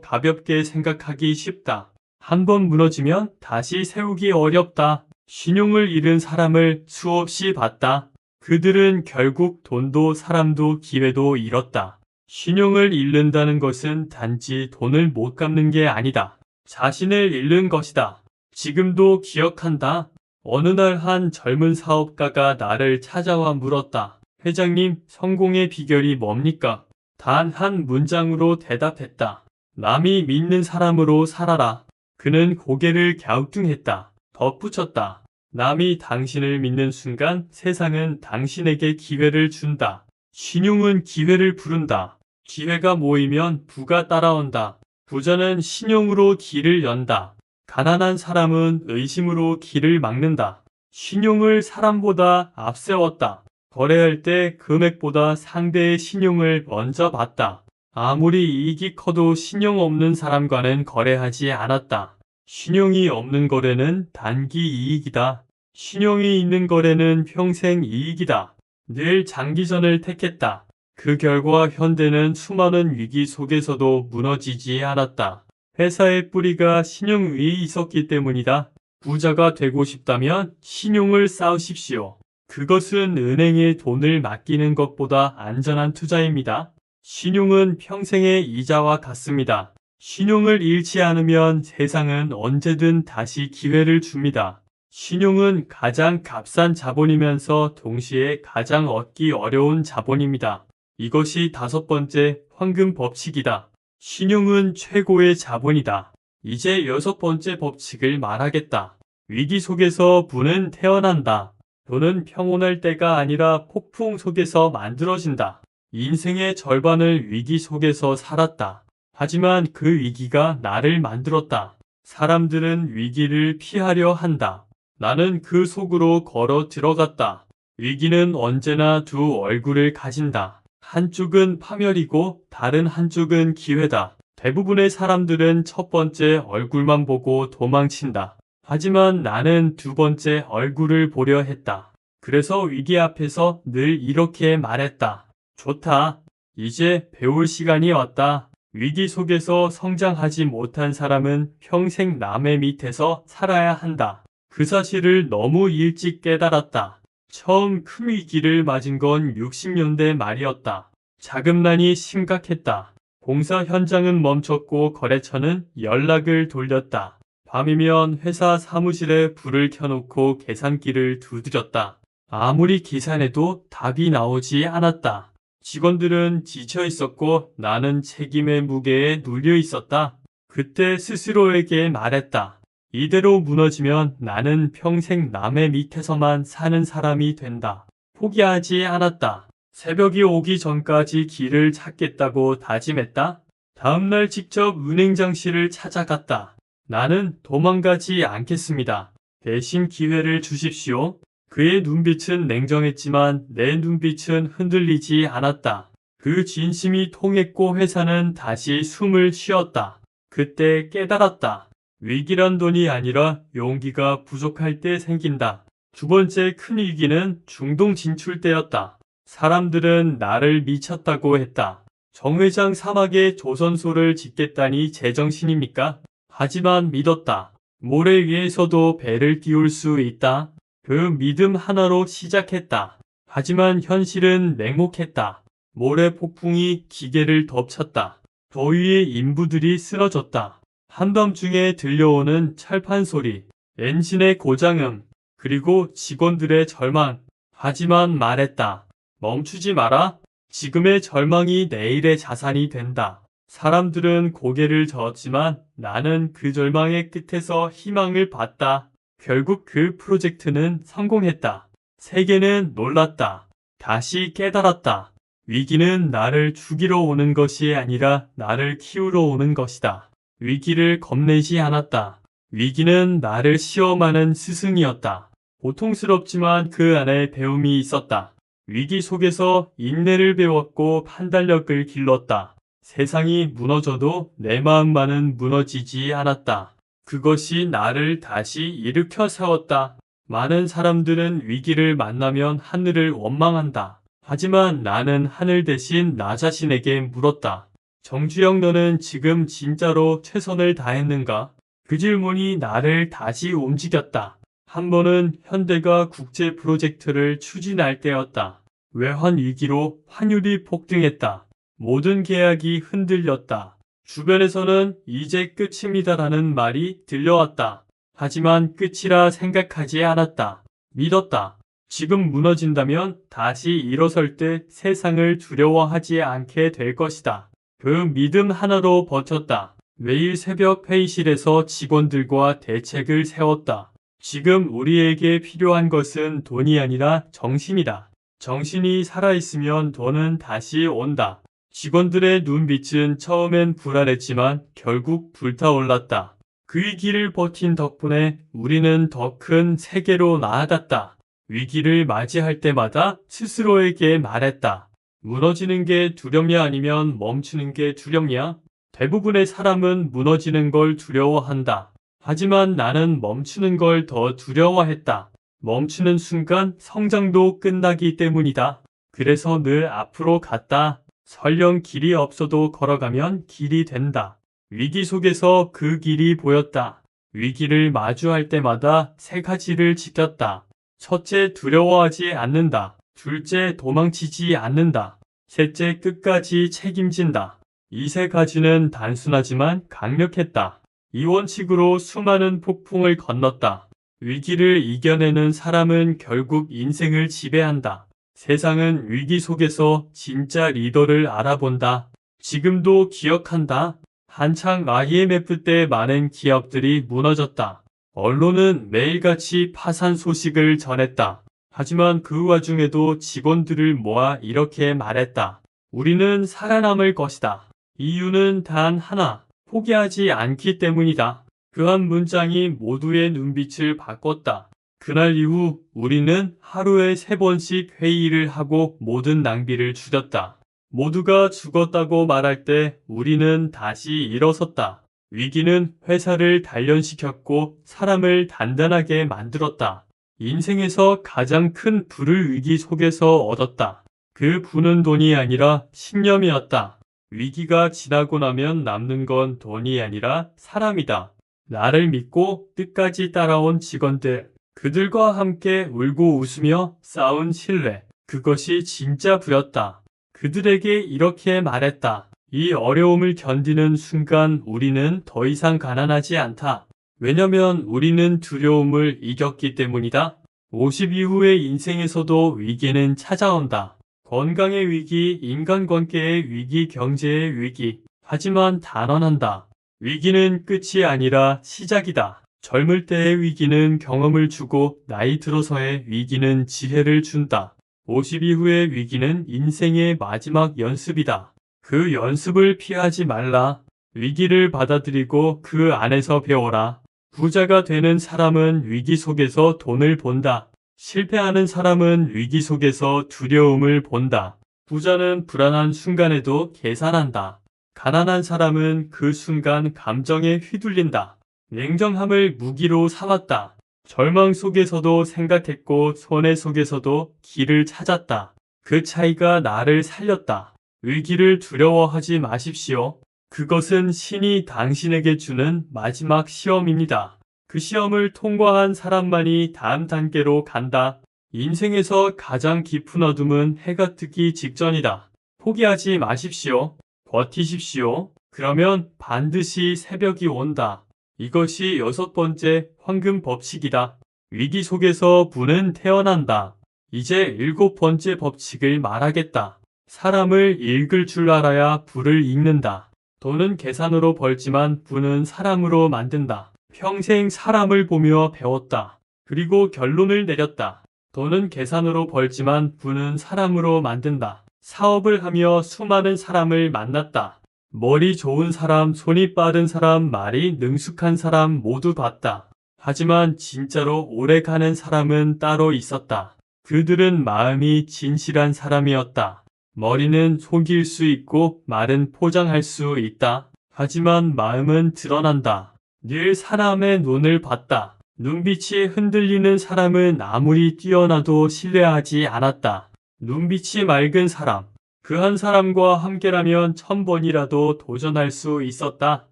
[SPEAKER 1] 가볍게 생각하기 쉽다. 한 번 무너지면 다시 세우기 어렵다. 신용을 잃은 사람을 수없이 봤다. 그들은 결국 돈도 사람도 기회도 잃었다. 신용을 잃는다는 것은 단지 돈을 못 갚는 게 아니다. 자신을 잃는 것이다. 지금도 기억한다. 어느 날 한 젊은 사업가가 나를 찾아와 물었다. 회장님, 성공의 비결이 뭡니까? 단 한 문장으로 대답했다. 남이 믿는 사람으로 살아라. 그는 고개를 갸우뚱했다. 덧붙였다. 남이 당신을 믿는 순간 세상은 당신에게 기회를 준다. 신용은 기회를 부른다. 기회가 모이면 부가 따라온다. 부자는 신용으로 길을 연다. 가난한 사람은 의심으로 길을 막는다. 신용을 사람보다 앞세웠다. 거래할 때 금액보다 상대의 신용을 먼저 봤다. 아무리 이익이 커도 신용 없는 사람과는 거래하지 않았다. 신용이 없는 거래는 단기 이익이다. 신용이 있는 거래는 평생 이익이다. 늘 장기전을 택했다. 그 결과 현대는 수많은 위기 속에서도 무너지지 않았다. 회사의 뿌리가 신용 위에 있었기 때문이다. 부자가 되고 싶다면 신용을 쌓으십시오. 그것은 은행에 돈을 맡기는 것보다 안전한 투자입니다. 신용은 평생의 이자와 같습니다. 신용을 잃지 않으면 세상은 언제든 다시 기회를 줍니다. 신용은 가장 값싼 자본이면서 동시에 가장 얻기 어려운 자본입니다. 이것이 5번째 황금 법칙이다. 신용은 최고의 자본이다. 이제 6번째 법칙을 말하겠다. 위기 속에서 부는 태어난다. 돈은 평온할 때가 아니라 폭풍 속에서 만들어진다. 인생의 절반을 위기 속에서 살았다. 하지만 그 위기가 나를 만들었다. 사람들은 위기를 피하려 한다. 나는 그 속으로 걸어 들어갔다. 위기는 언제나 두 얼굴을 가진다. 한쪽은 파멸이고 다른 한쪽은 기회다. 대부분의 사람들은 첫 번째 얼굴만 보고 도망친다. 하지만 나는 두 번째 얼굴을 보려 했다. 그래서 위기 앞에서 늘 이렇게 말했다. 좋다. 이제 배울 시간이 왔다. 위기 속에서 성장하지 못한 사람은 평생 남의 밑에서 살아야 한다. 그 사실을 너무 일찍 깨달았다. 처음 큰 위기를 맞은 건 60년대 말이었다. 자금난이 심각했다. 공사 현장은 멈췄고 거래처는 연락을 돌렸다. 밤이면 회사 사무실에 불을 켜놓고 계산기를 두드렸다. 아무리 계산해도 답이 나오지 않았다. 직원들은 지쳐 있었고 나는 책임의 무게에 눌려 있었다. 그때 스스로에게 말했다. 이대로 무너지면 나는 평생 남의 밑에서만 사는 사람이 된다. 포기하지 않았다. 새벽이 오기 전까지 길을 찾겠다고 다짐했다. 다음날 직접 은행장실을 찾아갔다. 나는 도망가지 않겠습니다. 대신 기회를 주십시오. 그의 눈빛은 냉정했지만 내 눈빛은 흔들리지 않았다. 그 진심이 통했고 회사는 다시 숨을 쉬었다. 그때 깨달았다. 위기란 돈이 아니라 용기가 부족할 때 생긴다. 두 번째 큰 위기는 중동 진출 때였다. 사람들은 나를 미쳤다고 했다. 정 회장 사막에 조선소를 짓겠다니 제정신입니까? 하지만 믿었다. 모래 위에서도 배를 띄울 수 있다. 그 믿음 하나로 시작했다. 하지만 현실은 냉혹했다. 모래 폭풍이 기계를 덮쳤다. 더위에 인부들이 쓰러졌다. 한밤중에 들려오는 철판 소리, 엔진의 고장음, 그리고 직원들의 절망. 하지만 말했다. 멈추지 마라. 지금의 절망이 내일의 자산이 된다. 사람들은 고개를 저었지만 나는 그 절망의 끝에서 희망을 봤다. 결국 그 프로젝트는 성공했다. 세계는 놀랐다. 다시 깨달았다. 위기는 나를 죽이러 오는 것이 아니라 나를 키우러 오는 것이다. 위기를 겁내지 않았다. 위기는 나를 시험하는 스승이었다. 고통스럽지만 그 안에 배움이 있었다. 위기 속에서 인내를 배웠고 판단력을 길렀다. 세상이 무너져도 내 마음만은 무너지지 않았다. 그것이 나를 다시 일으켜 세웠다. 많은 사람들은 위기를 만나면 하늘을 원망한다. 하지만 나는 하늘 대신 나 자신에게 물었다. 정주영, 너는 지금 진짜로 최선을 다했는가? 그 질문이 나를 다시 움직였다. 한 번은 현대가 국제 프로젝트를 추진할 때였다. 외환 위기로 환율이 폭등했다. 모든 계약이 흔들렸다. 주변에서는 이제 끝입니다라는 말이 들려왔다. 하지만 끝이라 생각하지 않았다. 믿었다. 지금 무너진다면 다시 일어설 때 세상을 두려워하지 않게 될 것이다. 그 믿음 하나로 버텼다. 매일 새벽 회의실에서 직원들과 대책을 세웠다. 지금 우리에게 필요한 것은 돈이 아니라 정신이다. 정신이 살아있으면 돈은 다시 온다. 직원들의 눈빛은 처음엔 불안했지만 결국 불타올랐다. 그 위기를 버틴 덕분에 우리는 더 큰 세계로 나아갔다. 위기를 맞이할 때마다 스스로에게 말했다. 무너지는 게 두렵냐 아니면 멈추는 게 두렵냐? 대부분의 사람은 무너지는 걸 두려워한다. 하지만 나는 멈추는 걸 더 두려워했다. 멈추는 순간 성장도 끝나기 때문이다. 그래서 늘 앞으로 갔다. 설령 길이 없어도 걸어가면 길이 된다. 위기 속에서 그 길이 보였다. 위기를 마주할 때마다 세 가지를 지켰다. 첫째, 두려워하지 않는다. 둘째, 도망치지 않는다. 셋째, 끝까지 책임진다. 이 세 가지는 단순하지만 강력했다. 이 원칙으로 수많은 폭풍을 건넜다. 위기를 이겨내는 사람은 결국 인생을 지배한다. 세상은 위기 속에서 진짜 리더를 알아본다. 지금도 기억한다. 한창 IMF 때 많은 기업들이 무너졌다. 언론은 매일같이 파산 소식을 전했다. 하지만 그 와중에도 직원들을 모아 이렇게 말했다. 우리는 살아남을 것이다. 이유는 단 하나, 포기하지 않기 때문이다. 그 한 문장이 모두의 눈빛을 바꿨다. 그날 이후 우리는 하루에 3번씩 회의를 하고 모든 낭비를 줄였다. 모두가 죽었다고 말할 때 우리는 다시 일어섰다. 위기는 회사를 단련시켰고 사람을 단단하게 만들었다. 인생에서 가장 큰 부를 위기 속에서 얻었다. 그 부는 돈이 아니라 신념이었다. 위기가 지나고 나면 남는 건 돈이 아니라 사람이다. 나를 믿고 끝까지 따라온 직원들, 그들과 함께 울고 웃으며 싸운 신뢰, 그것이 진짜 부였다. 그들에게 이렇게 말했다. 이 어려움을 견디는 순간 우리는 더 이상 가난하지 않다. 왜냐면 우리는 두려움을 이겼기 때문이다. 50 이후의 인생에서도 위기는 찾아온다. 건강의 위기, 인간관계의 위기, 경제의 위기. 하지만 단언한다. 위기는 끝이 아니라 시작이다. 젊을 때의 위기는 경험을 주고 나이 들어서의 위기는 지혜를 준다. 50 이후의 위기는 인생의 마지막 연습이다. 그 연습을 피하지 말라. 위기를 받아들이고 그 안에서 배워라. 부자가 되는 사람은 위기 속에서 돈을 본다. 실패하는 사람은 위기 속에서 두려움을 본다. 부자는 불안한 순간에도 계산한다. 가난한 사람은 그 순간 감정에 휘둘린다. 냉정함을 무기로 삼았다. 절망 속에서도 생각했고 손해 속에서도 길을 찾았다. 그 차이가 나를 살렸다. 위기를 두려워하지 마십시오. 그것은 신이 당신에게 주는 마지막 시험입니다. 그 시험을 통과한 사람만이 다음 단계로 간다. 인생에서 가장 깊은 어둠은 해가 뜨기 직전이다. 포기하지 마십시오. 버티십시오. 그러면 반드시 새벽이 온다. 이것이 6번째 황금 법칙이다. 위기 속에서 부는 태어난다. 이제 7번째 법칙을 말하겠다. 사람을 읽을 줄 알아야 부를 읽는다. 돈은 계산으로 벌지만 부는 사람으로 만든다. 평생 사람을 보며 배웠다. 그리고 결론을 내렸다. 돈은 계산으로 벌지만 부는 사람으로 만든다. 사업을 하며 수많은 사람을 만났다. 머리 좋은 사람, 손이 빠른 사람, 말이 능숙한 사람 모두 봤다. 하지만 진짜로 오래 가는 사람은 따로 있었다. 그들은 마음이 진실한 사람이었다. 머리는 속일 수 있고 말은 포장할 수 있다. 하지만 마음은 드러난다. 늘 사람의 눈을 봤다. 눈빛이 흔들리는 사람은 아무리 뛰어나도 신뢰하지 않았다. 눈빛이 맑은 사람. 그 한 사람과 함께라면 1000번이라도 도전할 수 있었다.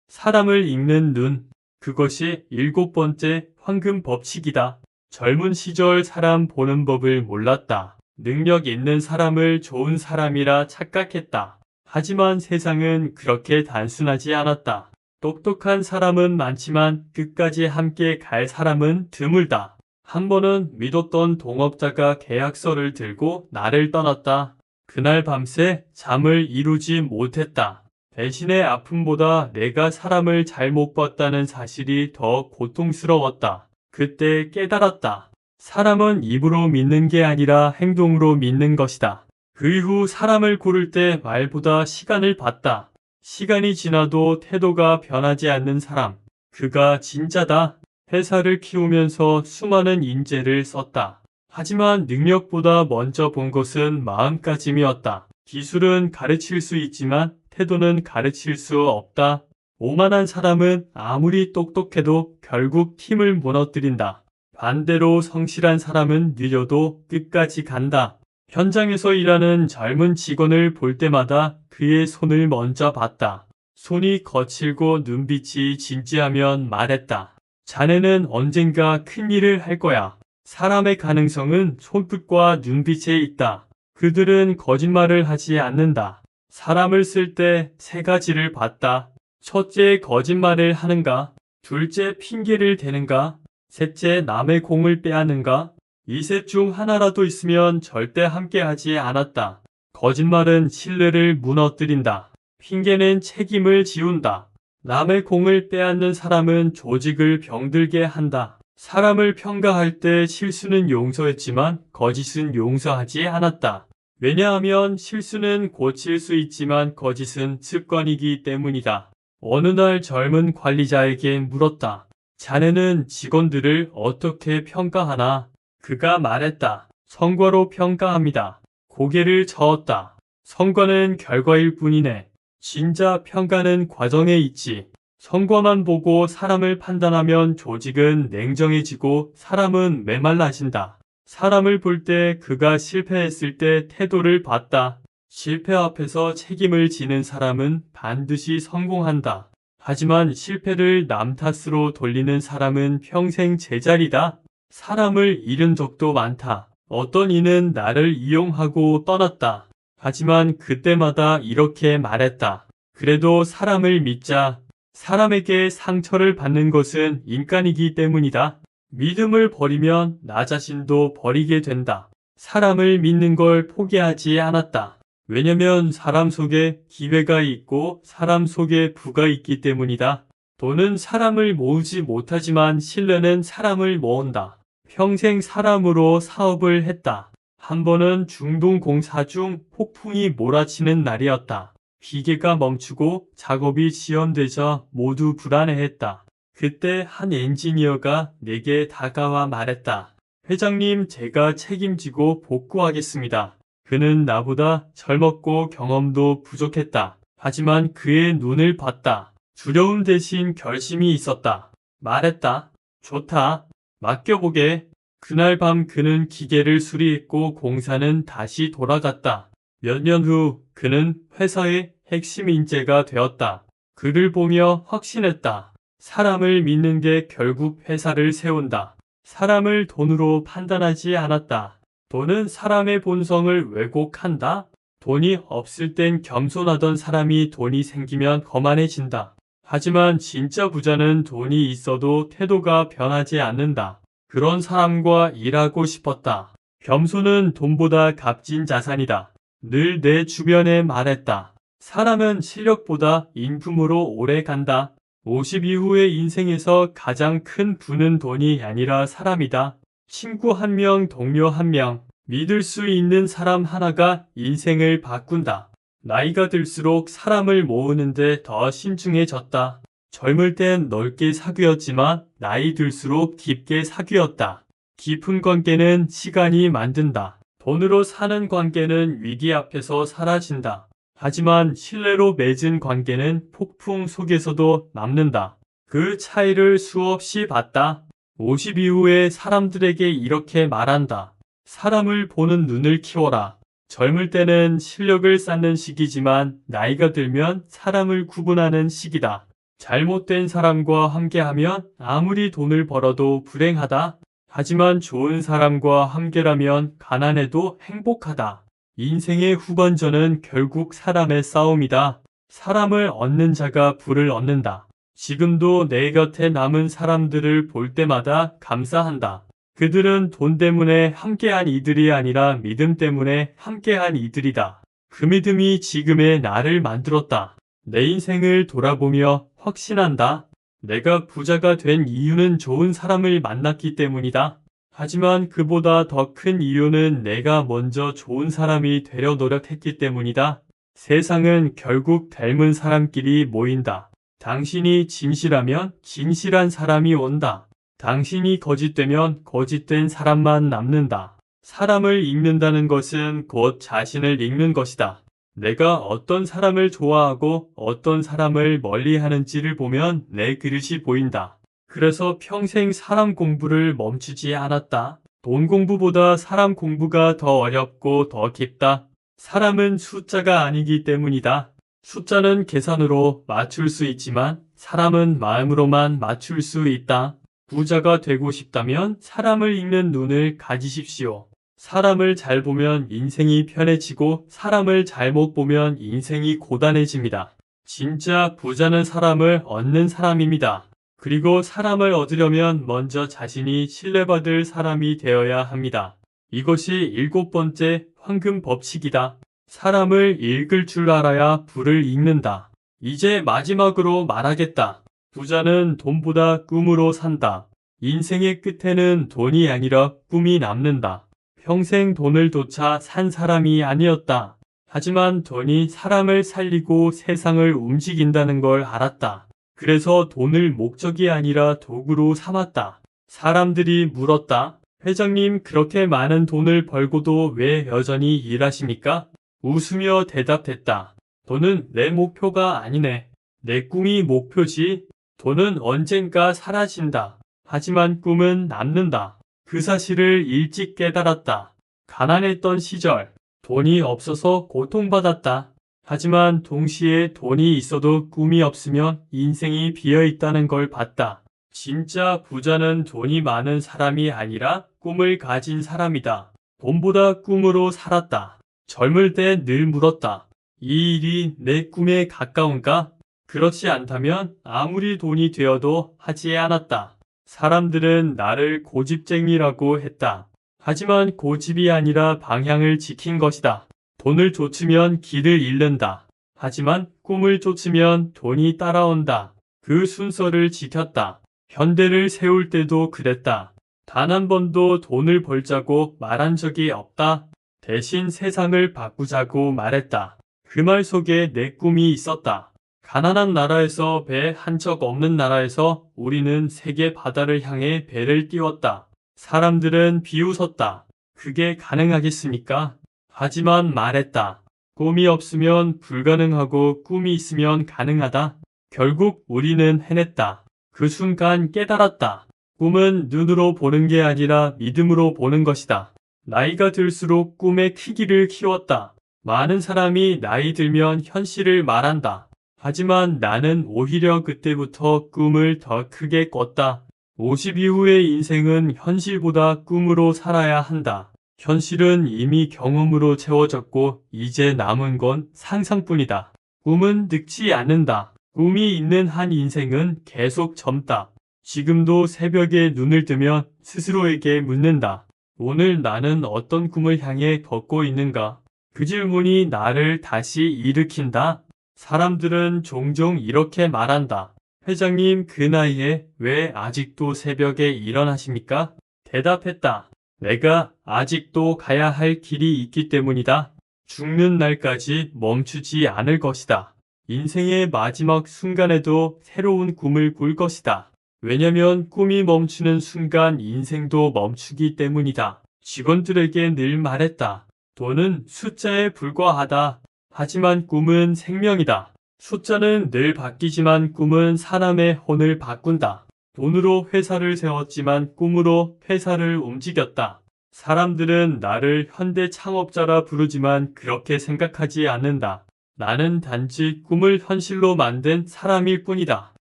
[SPEAKER 1] 사람을 읽는 눈. 그것이 7번째 황금 법칙이다. 젊은 시절 사람 보는 법을 몰랐다. 능력 있는 사람을 좋은 사람이라 착각했다. 하지만 세상은 그렇게 단순하지 않았다. 똑똑한 사람은 많지만 끝까지 함께 갈 사람은 드물다. 한 번은 믿었던 동업자가 계약서를 들고 나를 떠났다. 그날 밤새 잠을 이루지 못했다. 배신의 아픔보다 내가 사람을 잘못 봤다는 사실이 더 고통스러웠다. 그때 깨달았다. 사람은 입으로 믿는 게 아니라 행동으로 믿는 것이다. 그 이후 사람을 고를 때 말보다 시간을 봤다. 시간이 지나도 태도가 변하지 않는 사람. 그가 진짜다. 회사를 키우면서 수많은 인재를 썼다. 하지만 능력보다 먼저 본 것은 마음가짐이었다. 기술은 가르칠 수 있지만 태도는 가르칠 수 없다. 오만한 사람은 아무리 똑똑해도 결국 팀을 무너뜨린다. 반대로 성실한 사람은 느려도 끝까지 간다. 현장에서 일하는 젊은 직원을 볼 때마다 그의 손을 먼저 봤다. 손이 거칠고 눈빛이 진지하면 말했다. 자네는 언젠가 큰 일을 할 거야. 사람의 가능성은 손끝과 눈빛에 있다. 그들은 거짓말을 하지 않는다. 사람을 쓸 때 3가지를 봤다. 첫째, 거짓말을 하는가? 둘째, 핑계를 대는가? 셋째, 남의 공을 빼앗는가? 이 셋 중 하나라도 있으면 절대 함께하지 않았다. 거짓말은 신뢰를 무너뜨린다. 핑계는 책임을 지운다. 남의 공을 빼앗는 사람은 조직을 병들게 한다. 사람을 평가할 때 실수는 용서했지만 거짓은 용서하지 않았다. 왜냐하면 실수는 고칠 수 있지만 거짓은 습관이기 때문이다. 어느 날 젊은 관리자에게 물었다. 자네는 직원들을 어떻게 평가하나? 그가 말했다. 성과로 평가합니다. 고개를 저었다. 성과는 결과일 뿐이네. 진짜 평가는 과정에 있지. 성과만 보고 사람을 판단하면 조직은 냉정해지고 사람은 메말라진다. 사람을 볼 때 그가 실패했을 때 태도를 봤다. 실패 앞에서 책임을 지는 사람은 반드시 성공한다. 하지만 실패를 남 탓으로 돌리는 사람은 평생 제자리다. 사람을 잃은 적도 많다. 어떤 이는 나를 이용하고 떠났다. 하지만 그때마다 이렇게 말했다. 그래도 사람을 믿자. 사람에게 상처를 받는 것은 인간이기 때문이다. 믿음을 버리면 나 자신도 버리게 된다. 사람을 믿는 걸 포기하지 않았다. 왜냐면 사람 속에 기회가 있고 사람 속에 부가 있기 때문이다. 돈은 사람을 모으지 못하지만 신뢰는 사람을 모은다. 평생 사람으로 사업을 했다. 한 번은 중동 공사 중 폭풍이 몰아치는 날이었다. 기계가 멈추고 작업이 지연되자 모두 불안해했다. 그때 한 엔지니어가 내게 다가와 말했다. 회장님, 제가 책임지고 복구하겠습니다. 그는 나보다 젊었고 경험도 부족했다. 하지만 그의 눈을 봤다. 두려움 대신 결심이 있었다. 말했다. 좋다. 맡겨보게. 그날 밤 그는 기계를 수리했고 공사는 다시 돌아갔다. 몇 년 후 그는 회사의 핵심 인재가 되었다. 그를 보며 확신했다. 사람을 믿는 게 결국 회사를 세운다. 사람을 돈으로 판단하지 않았다. 돈은 사람의 본성을 왜곡한다. 돈이 없을 땐 겸손하던 사람이 돈이 생기면 거만해진다. 하지만 진짜 부자는 돈이 있어도 태도가 변하지 않는다. 그런 사람과 일하고 싶었다. 겸손은 돈보다 값진 자산이다. 늘 내 주변에 말했다. 사람은 실력보다 인품으로 오래 간다. 50 이후의 인생에서 가장 큰 부는 돈이 아니라 사람이다. 친구 1명, 동료 1명, 믿을 수 있는 사람 하나가 인생을 바꾼다. 나이가 들수록 사람을 모으는데 더 신중해졌다. 젊을 땐 넓게 사귀었지만 나이 들수록 깊게 사귀었다. 깊은 관계는 시간이 만든다. 돈으로 사는 관계는 위기 앞에서 사라진다. 하지만 신뢰로 맺은 관계는 폭풍 속에서도 남는다. 그 차이를 수없이 봤다. 50 이후에 사람들에게 이렇게 말한다. 사람을 보는 눈을 키워라. 젊을 때는 실력을 쌓는 시기지만 나이가 들면 사람을 구분하는 시기다. 잘못된 사람과 함께하면 아무리 돈을 벌어도 불행하다. 하지만 좋은 사람과 함께라면 가난해도 행복하다. 인생의 후반전은 결국 사람의 싸움이다. 사람을 얻는 자가 부를 얻는다. 지금도 내 곁에 남은 사람들을 볼 때마다 감사한다. 그들은 돈 때문에 함께한 이들이 아니라 믿음 때문에 함께한 이들이다. 그 믿음이 지금의 나를 만들었다. 내 인생을 돌아보며 확신한다. 내가 부자가 된 이유는 좋은 사람을 만났기 때문이다. 하지만 그보다 더 큰 이유는 내가 먼저 좋은 사람이 되려 노력했기 때문이다. 세상은 결국 닮은 사람끼리 모인다. 당신이 진실하면 진실한 사람이 온다. 당신이 거짓되면 거짓된 사람만 남는다. 사람을 읽는다는 것은 곧 자신을 읽는 것이다. 내가 어떤 사람을 좋아하고 어떤 사람을 멀리하는지를 보면 내 그릇이 보인다. 그래서 평생 사람 공부를 멈추지 않았다. 돈 공부보다 사람 공부가 더 어렵고 더 깊다. 사람은 숫자가 아니기 때문이다. 숫자는 계산으로 맞출 수 있지만 사람은 마음으로만 맞출 수 있다. 부자가 되고 싶다면 사람을 읽는 눈을 가지십시오. 사람을 잘 보면 인생이 편해지고 사람을 잘못 보면 인생이 고단해집니다. 진짜 부자는 사람을 얻는 사람입니다. 그리고 사람을 얻으려면 먼저 자신이 신뢰받을 사람이 되어야 합니다. 이것이 7번째 황금 법칙이다. 사람을 읽을 줄 알아야 부를 읽는다. 이제 마지막으로 말하겠다. 부자는 돈보다 꿈으로 산다. 인생의 끝에는 돈이 아니라 꿈이 남는다. 평생 돈을 좇아 산 사람이 아니었다. 하지만 돈이 사람을 살리고 세상을 움직인다는 걸 알았다. 그래서 돈을 목적이 아니라 도구로 삼았다. 사람들이 물었다. 회장님, 그렇게 많은 돈을 벌고도 왜 여전히 일하십니까? 웃으며 대답했다. 돈은 내 목표가 아니네. 내 꿈이 목표지. 돈은 언젠가 사라진다. 하지만 꿈은 남는다. 그 사실을 일찍 깨달았다. 가난했던 시절, 돈이 없어서 고통받았다. 하지만 동시에 돈이 있어도 꿈이 없으면 인생이 비어있다는 걸 봤다. 진짜 부자는 돈이 많은 사람이 아니라 꿈을 가진 사람이다. 돈보다 꿈으로 살았다. 젊을 때 늘 물었다. 이 일이 내 꿈에 가까운가? 그렇지 않다면 아무리 돈이 되어도 하지 않았다. 사람들은 나를 고집쟁이라고 했다. 하지만 고집이 아니라 방향을 지킨 것이다. 돈을 쫓으면 길을 잃는다. 하지만 꿈을 쫓으면 돈이 따라온다. 그 순서를 지켰다. 현대를 세울 때도 그랬다. 단 한 번도 돈을 벌자고 말한 적이 없다. 대신 세상을 바꾸자고 말했다. 그 말 속에 내 꿈이 있었다. 가난한 나라에서 배 한 적 없는 나라에서 우리는 세계 바다를 향해 배를 띄웠다. 사람들은 비웃었다. 그게 가능하겠습니까? 하지만 말했다. 꿈이 없으면 불가능하고 꿈이 있으면 가능하다. 결국 우리는 해냈다. 그 순간 깨달았다. 꿈은 눈으로 보는 게 아니라 믿음으로 보는 것이다. 나이가 들수록 꿈의 크기를 키웠다. 많은 사람이 나이 들면 현실을 말한다. 하지만 나는 오히려 그때부터 꿈을 더 크게 꿨다. 50 이후의 인생은 현실보다 꿈으로 살아야 한다. 현실은 이미 경험으로 채워졌고 이제 남은 건 상상뿐이다. 꿈은 늙지 않는다. 꿈이 있는 한 인생은 계속 젊다. 지금도 새벽에 눈을 뜨면 스스로에게 묻는다. 오늘 나는 어떤 꿈을 향해 걷고 있는가? 그 질문이 나를 다시 일으킨다. 사람들은 종종 이렇게 말한다. 회장님, 그 나이에 왜 아직도 새벽에 일어나십니까? 대답했다. 내가 아직도 가야 할 길이 있기 때문이다. 죽는 날까지 멈추지 않을 것이다. 인생의 마지막 순간에도 새로운 꿈을 꿀 것이다. 왜냐면 꿈이 멈추는 순간 인생도 멈추기 때문이다. 직원들에게 늘 말했다. 돈은 숫자에 불과하다. 하지만 꿈은 생명이다. 숫자는 늘 바뀌지만 꿈은 사람의 혼을 바꾼다. 돈으로 회사를 세웠지만 꿈으로 회사를 움직였다. 사람들은 나를 현대 창업자라 부르지만 그렇게 생각하지 않는다. 나는 단지 꿈을 현실로 만든 사람일 뿐이다.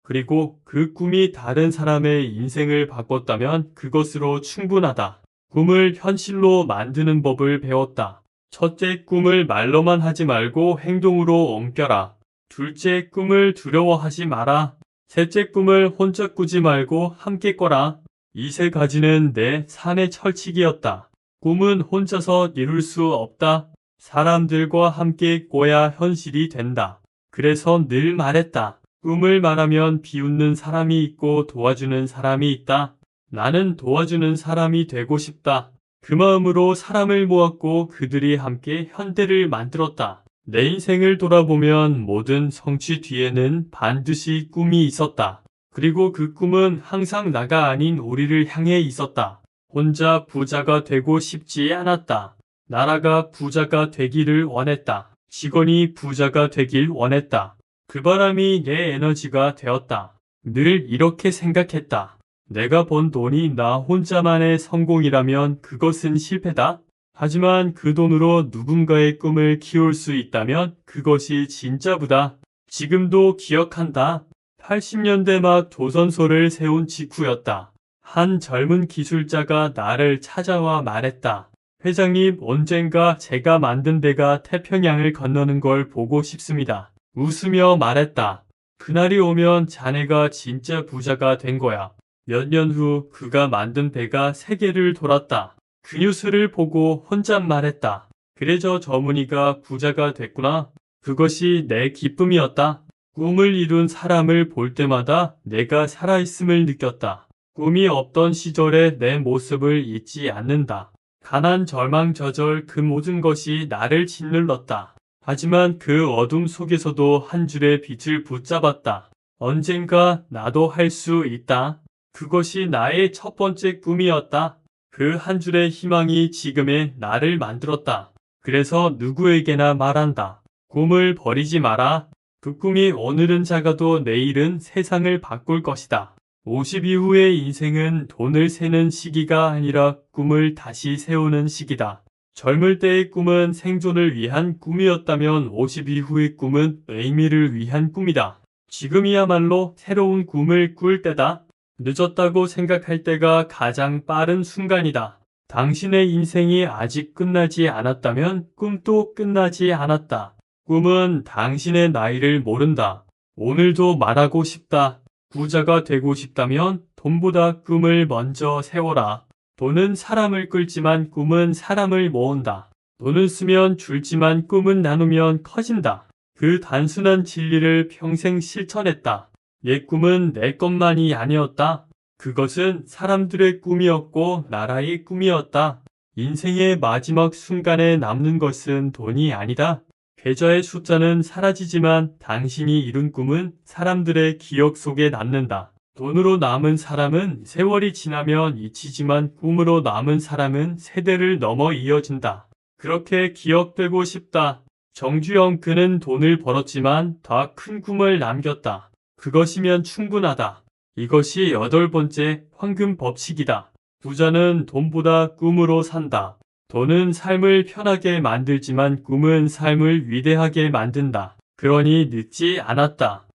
[SPEAKER 1] 그리고 그 꿈이 다른 사람의 인생을 바꿨다면 그것으로 충분하다. 꿈을 현실로 만드는 법을 배웠다. 첫째, 꿈을 말로만 하지 말고 행동으로 옮겨라. 둘째, 꿈을 두려워하지 마라. 셋째, 꿈을 혼자 꾸지 말고 함께 꿔라. 이 세 가지는 내 삶의 철칙이었다. 꿈은 혼자서 이룰 수 없다. 사람들과 함께 꿔야 현실이 된다. 그래서 늘 말했다. 꿈을 말하면 비웃는 사람이 있고 도와주는 사람이 있다. 나는 도와주는 사람이 되고 싶다. 그 마음으로 사람을 모았고 그들이 함께 현대를 만들었다. 내 인생을 돌아보면 모든 성취 뒤에는 반드시 꿈이 있었다. 그리고 그 꿈은 항상 나가 아닌 우리를 향해 있었다. 혼자 부자가 되고 싶지 않았다. 나라가 부자가 되기를 원했다. 직원이 부자가 되길 원했다. 그 바람이 내 에너지가 되었다. 늘 이렇게 생각했다. 내가 번 돈이 나 혼자만의 성공이라면 그것은 실패다. 하지만 그 돈으로 누군가의 꿈을 키울 수 있다면 그것이 진짜 부다. 지금도 기억한다. 80년대 막 조선소를 세운 직후였다. 한 젊은 기술자가 나를 찾아와 말했다. 회장님, 언젠가 제가 만든 배가 태평양을 건너는 걸 보고 싶습니다. 웃으며 말했다. 그날이 오면 자네가 진짜 부자가 된 거야. 몇 년 후 그가 만든 배가 세계를 돌았다. 그 뉴스를 보고 혼잣말했다. 그래, 저 저문이가 부자가 됐구나. 그것이 내 기쁨이었다. 꿈을 이룬 사람을 볼 때마다 내가 살아있음을 느꼈다. 꿈이 없던 시절의 내 모습을 잊지 않는다. 가난, 절망, 좌절, 그 모든 것이 나를 짓눌렀다. 하지만 그 어둠 속에서도 한 줄의 빛을 붙잡았다. 언젠가 나도 할 수 있다. 그것이 나의 첫 번째 꿈이었다. 그 한 줄의 희망이 지금의 나를 만들었다. 그래서 누구에게나 말한다. 꿈을 버리지 마라. 그 꿈이 오늘은 작아도 내일은 세상을 바꿀 것이다. 50 이후의 인생은 돈을 세는 시기가 아니라 꿈을 다시 세우는 시기다. 젊을 때의 꿈은 생존을 위한 꿈이었다면 50 이후의 꿈은 의미를 위한 꿈이다. 지금이야말로 새로운 꿈을 꿀 때다. 늦었다고 생각할 때가 가장 빠른 순간이다. 당신의 인생이 아직 끝나지 않았다면 꿈도 끝나지 않았다. 꿈은 당신의 나이를 모른다. 오늘도 말하고 싶다. 부자가 되고 싶다면 돈보다 꿈을 먼저 세워라. 돈은 사람을 끌지만 꿈은 사람을 모은다. 돈을 쓰면 줄지만 꿈은 나누면 커진다. 그 단순한 진리를 평생 실천했다. 옛 꿈은 내 것만이 아니었다. 그것은 사람들의 꿈이었고 나라의 꿈이었다. 인생의 마지막 순간에 남는 것은 돈이 아니다. 계좌의 숫자는 사라지지만 당신이 이룬 꿈은 사람들의 기억 속에 남는다. 돈으로 남은 사람은 세월이 지나면 잊히지만 꿈으로 남은 사람은 세대를 넘어 이어진다. 그렇게 기억되고 싶다. 정주영, 그는 돈을 벌었지만 더 큰 꿈을 남겼다. 그것이면 충분하다. 이것이 8번째 황금 법칙이다. 부자는 돈보다 꿈으로 산다. 돈은 삶을 편하게 만들지만 꿈은 삶을 위대하게 만든다. 그러니 늦지 않았다.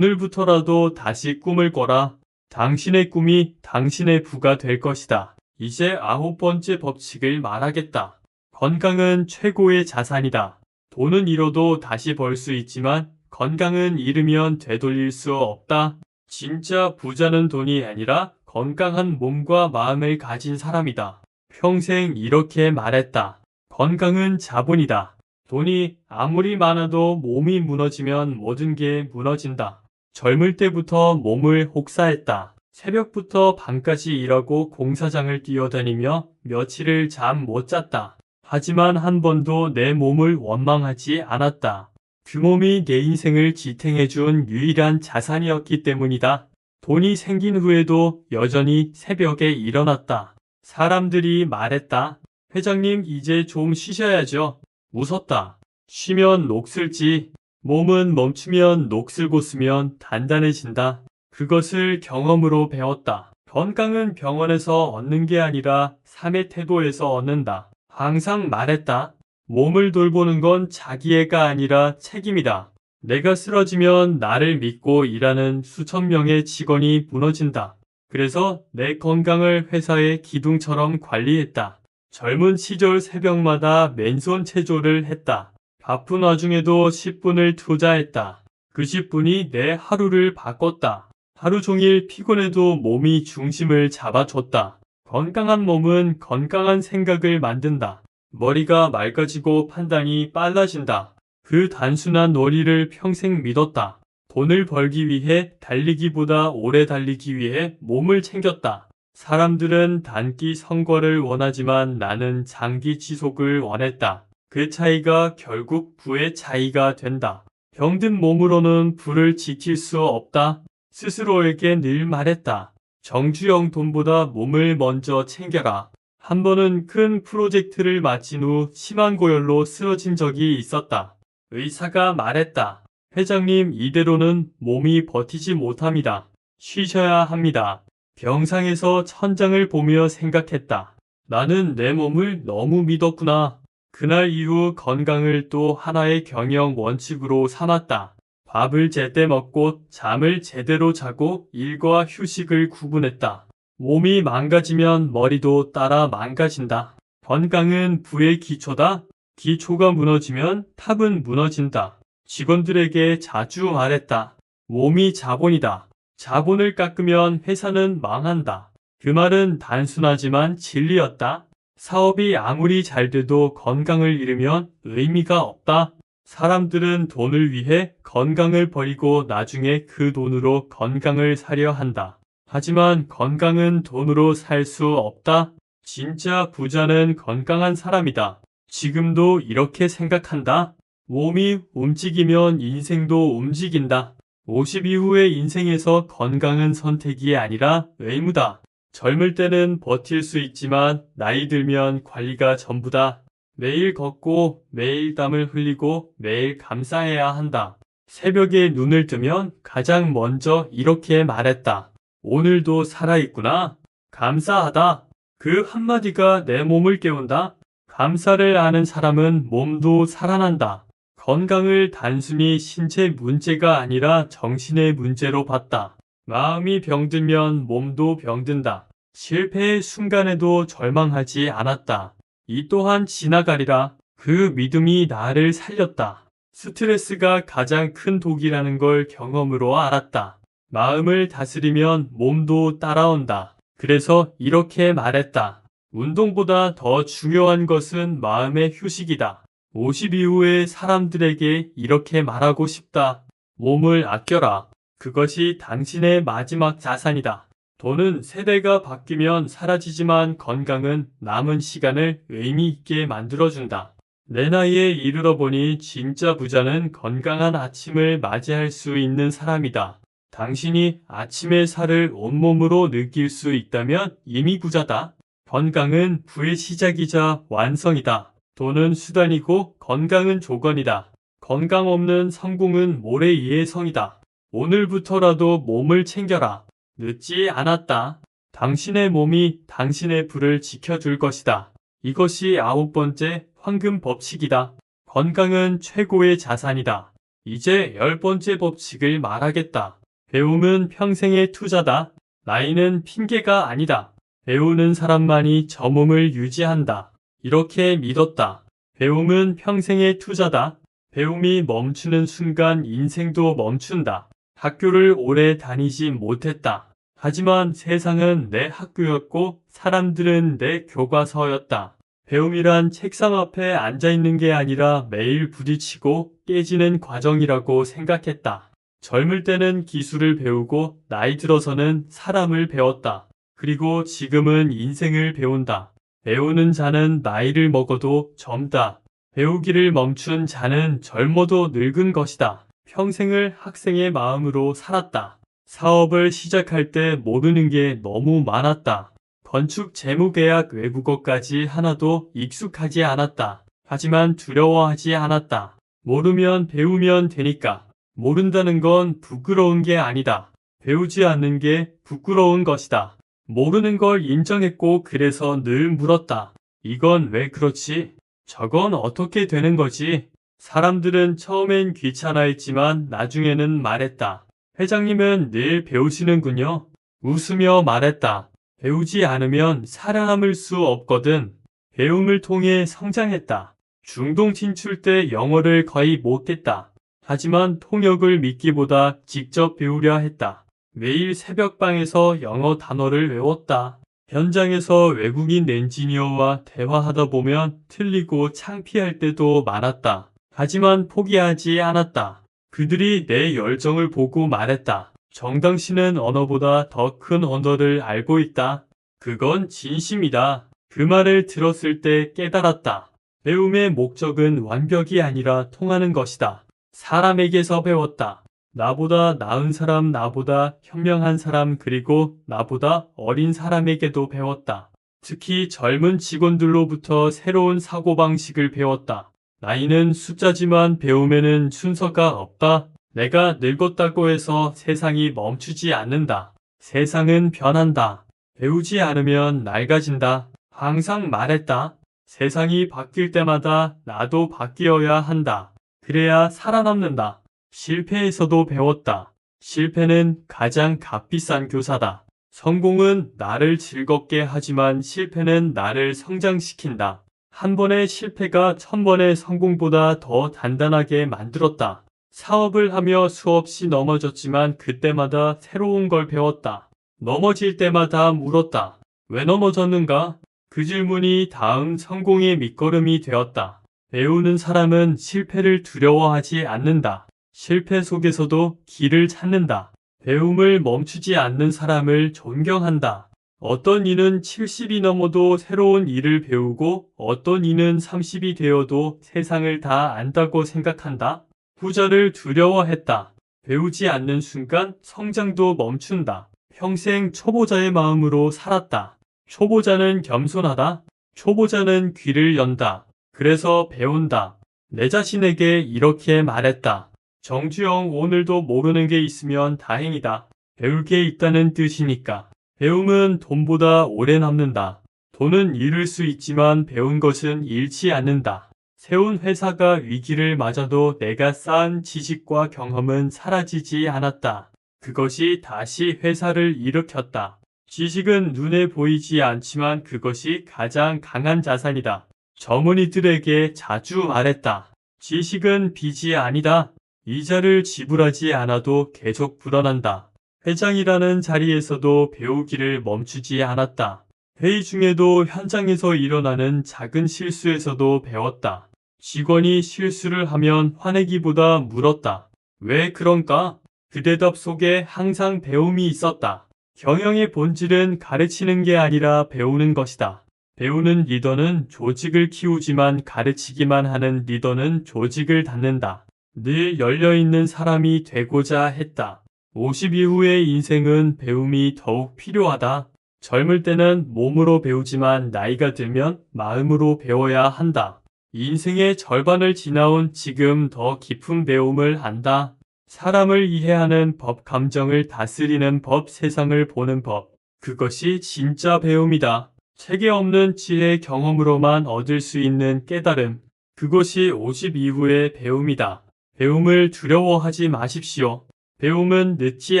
[SPEAKER 1] 오늘부터라도 다시 꿈을 꿔라. 당신의 꿈이 당신의 부가 될 것이다. 이제 9번째 법칙을 말하겠다. 건강은 최고의 자산이다. 돈은 잃어도 다시 벌 수 있지만 건강은 잃으면 되돌릴 수 없다. 진짜 부자는 돈이 아니라 건강한 몸과 마음을 가진 사람이다. 평생 이렇게 말했다. 건강은 자본이다. 돈이 아무리 많아도 몸이 무너지면 모든 게 무너진다. 젊을 때부터 몸을 혹사했다. 새벽부터 밤까지 일하고 공사장을 뛰어다니며 며칠을 잠 못 잤다. 하지만 한 번도 내 몸을 원망하지 않았다. 그 몸이 내 인생을 지탱해준 유일한 자산이었기 때문이다. 돈이 생긴 후에도 여전히 새벽에 일어났다. 사람들이 말했다. 회장님, 이제 좀 쉬셔야죠. 웃었다. 쉬면 녹슬지. 몸은 멈추면 녹슬고 쓰면 단단해진다. 그것을 경험으로 배웠다. 건강은 병원에서 얻는 게 아니라 삶의 태도에서 얻는다. 항상 말했다. 몸을 돌보는 건 자기애가 아니라 책임이다. 내가 쓰러지면 나를 믿고 일하는 수천 명의 직원이 무너진다. 그래서 내 건강을 회사의 기둥처럼 관리했다. 젊은 시절 새벽마다 맨손 체조를 했다. 바쁜 와중에도 10분을 투자했다. 그 10분이 내 하루를 바꿨다. 하루 종일 피곤해도 몸이 중심을 잡아줬다. 건강한 몸은 건강한 생각을 만든다. 머리가 맑아지고 판단이 빨라진다. 그 단순한 원리를 평생 믿었다. 돈을 벌기 위해 달리기보다 오래 달리기 위해 몸을 챙겼다. 사람들은 단기 성과를 원하지만 나는 장기 지속을 원했다. 그 차이가 결국 부의 차이가 된다. 병든 몸으로는 부를 지킬 수 없다. 스스로에게 늘 말했다. 정주영 돈보다 몸을 먼저 챙겨라. 한 번은 큰 프로젝트를 마친 후 심한 고열로 쓰러진 적이 있었다. 의사가 말했다. 회장님, 이대로는 몸이 버티지 못합니다. 쉬셔야 합니다. 병상에서 천장을 보며 생각했다. 나는 내 몸을 너무 믿었구나. 그날 이후 건강을 또 하나의 경영 원칙으로 삼았다. 밥을 제때 먹고 잠을 제대로 자고 일과 휴식을 구분했다. 몸이 망가지면 머리도 따라 망가진다. 건강은 부의 기초다. 기초가 무너지면 탑은 무너진다. 직원들에게 자주 말했다. 몸이 자본이다. 자본을 깎으면 회사는 망한다. 그 말은 단순하지만 진리였다. 사업이 아무리 잘 돼도 건강을 잃으면 의미가 없다. 사람들은 돈을 위해 건강을 버리고 나중에 그 돈으로 건강을 사려 한다. 하지만 건강은 돈으로 살 수 없다. 진짜 부자는 건강한 사람이다. 지금도 이렇게 생각한다. 몸이 움직이면 인생도 움직인다. 50 이후의 인생에서 건강은 선택이 아니라 의무다. 젊을 때는 버틸 수 있지만 나이 들면 관리가 전부다. 매일 걷고 매일 땀을 흘리고 매일 감사해야 한다. 새벽에 눈을 뜨면 가장 먼저 이렇게 말했다. 오늘도 살아있구나. 감사하다. 그 한마디가 내 몸을 깨운다. 감사를 아는 사람은 몸도 살아난다. 건강을 단순히 신체 문제가 아니라 정신의 문제로 봤다. 마음이 병들면 몸도 병든다. 실패의 순간에도 절망하지 않았다. 이 또한 지나가리라. 그 믿음이 나를 살렸다. 스트레스가 가장 큰 독이라는 걸 경험으로 알았다. 마음을 다스리면 몸도 따라온다. 그래서 이렇게 말했다. 운동보다 더 중요한 것은 마음의 휴식이다. 50 이후의 사람들에게 이렇게 말하고 싶다. 몸을 아껴라. 그것이 당신의 마지막 자산이다. 돈은 세대가 바뀌면 사라지지만 건강은 남은 시간을 의미 있게 만들어준다. 내 나이에 이르러 보니 진짜 부자는 건강한 아침을 맞이할 수 있는 사람이다. 당신이 아침의 살을 온몸으로 느낄 수 있다면 이미 부자다. 건강은 부의 시작이자 완성이다. 돈은 수단이고 건강은 조건이다. 건강 없는 성공은 모래의 예성이다. 오늘부터라도 몸을 챙겨라. 늦지 않았다. 당신의 몸이 당신의 부를 지켜줄 것이다. 이것이 9번째 황금 법칙이다. 건강은 최고의 자산이다. 이제 10번째 법칙을 말하겠다. 배움은 평생의 투자다. 나이는 핑계가 아니다. 배우는 사람만이 저 몸을 유지한다. 이렇게 믿었다. 배움은 평생의 투자다. 배움이 멈추는 순간 인생도 멈춘다. 학교를 오래 다니지 못했다. 하지만 세상은 내 학교였고 사람들은 내 교과서였다. 배움이란 책상 앞에 앉아있는 게 아니라 매일 부딪히고 깨지는 과정이라고 생각했다. 젊을 때는 기술을 배우고 나이 들어서는 사람을 배웠다. 그리고 지금은 인생을 배운다. 배우는 자는 나이를 먹어도 젊다. 배우기를 멈춘 자는 젊어도 늙은 것이다. 평생을 학생의 마음으로 살았다. 사업을 시작할 때 모르는 게 너무 많았다. 건축, 재무계약, 외국어까지 하나도 익숙하지 않았다. 하지만 두려워하지 않았다. 모르면 배우면 되니까. 모른다는 건 부끄러운 게 아니다. 배우지 않는 게 부끄러운 것이다. 모르는 걸 인정했고 그래서 늘 물었다. 이건 왜 그렇지? 저건 어떻게 되는 거지? 사람들은 처음엔 귀찮아했지만 나중에는 말했다. 회장님은 늘 배우시는군요. 웃으며 말했다. 배우지 않으면 살아남을 수 없거든. 배움을 통해 성장했다. 중동 진출 때 영어를 거의 못했다. 하지만 통역을 믿기보다 직접 배우려 했다. 매일 새벽방에서 영어 단어를 외웠다. 현장에서 외국인 엔지니어와 대화하다 보면 틀리고 창피할 때도 많았다. 하지만 포기하지 않았다. 그들이 내 열정을 보고 말했다. 정당 씨는 언어보다 더 큰 언어를 알고 있다. 그건 진심이다. 그 말을 들었을 때 깨달았다. 배움의 목적은 완벽이 아니라 통하는 것이다. 사람에게서 배웠다. 나보다 나은 사람, 나보다 현명한 사람, 그리고 나보다 어린 사람에게도 배웠다. 특히 젊은 직원들로부터 새로운 사고방식을 배웠다. 나이는 숫자지만 배움에는 순서가 없다. 내가 늙었다고 해서 세상이 멈추지 않는다. 세상은 변한다. 배우지 않으면 낡아진다. 항상 말했다. 세상이 바뀔 때마다 나도 바뀌어야 한다. 그래야 살아남는다. 실패에서도 배웠다. 실패는 가장 값비싼 교사다. 성공은 나를 즐겁게 하지만 실패는 나를 성장시킨다. 한 번의 실패가 1000번의 성공보다 더 단단하게 만들었다. 사업을 하며 수없이 넘어졌지만 그때마다 새로운 걸 배웠다. 넘어질 때마다 물었다. 왜 넘어졌는가? 그 질문이 다음 성공의 밑거름이 되었다. 배우는 사람은 실패를 두려워하지 않는다. 실패 속에서도 길을 찾는다. 배움을 멈추지 않는 사람을 존경한다. 어떤 이는 70이 넘어도 새로운 일을 배우고 어떤 이는 30이 되어도 세상을 다 안다고 생각한다. 부자를 두려워했다. 배우지 않는 순간 성장도 멈춘다. 평생 초보자의 마음으로 살았다. 초보자는 겸손하다. 초보자는 귀를 연다. 그래서 배운다. 내 자신에게 이렇게 말했다. 정주영, 오늘도 모르는 게 있으면 다행이다. 배울 게 있다는 뜻이니까. 배움은 돈보다 오래 남는다. 돈은 잃을 수 있지만 배운 것은 잃지 않는다. 세운 회사가 위기를 맞아도 내가 쌓은 지식과 경험은 사라지지 않았다. 그것이 다시 회사를 일으켰다. 지식은 눈에 보이지 않지만 그것이 가장 강한 자산이다. 젊은이들에게 자주 말했다. 지식은 빚이 아니다. 이자를 지불하지 않아도 계속 불어난다. 회장이라는 자리에서도 배우기를 멈추지 않았다. 회의 중에도 현장에서 일어나는 작은 실수에서도 배웠다. 직원이 실수를 하면 화내기보다 물었다. 왜 그런가? 그 대답 속에 항상 배움이 있었다. 경영의 본질은 가르치는 게 아니라 배우는 것이다. 배우는 리더는 조직을 키우지만 가르치기만 하는 리더는 조직을 닫는다. 늘 열려있는 사람이 되고자 했다. 50 이후의 인생은 배움이 더욱 필요하다. 젊을 때는 몸으로 배우지만 나이가 들면 마음으로 배워야 한다. 인생의 절반을 지나온 지금 더 깊은 배움을 한다. 사람을 이해하는 법, 감정을 다스리는 법, 세상을 보는 법. 그것이 진짜 배움이다. 책에 없는 지혜, 경험으로만 얻을 수 있는 깨달음. 그것이 50 이후의 배움이다. 배움을 두려워하지 마십시오. 배움은 늦지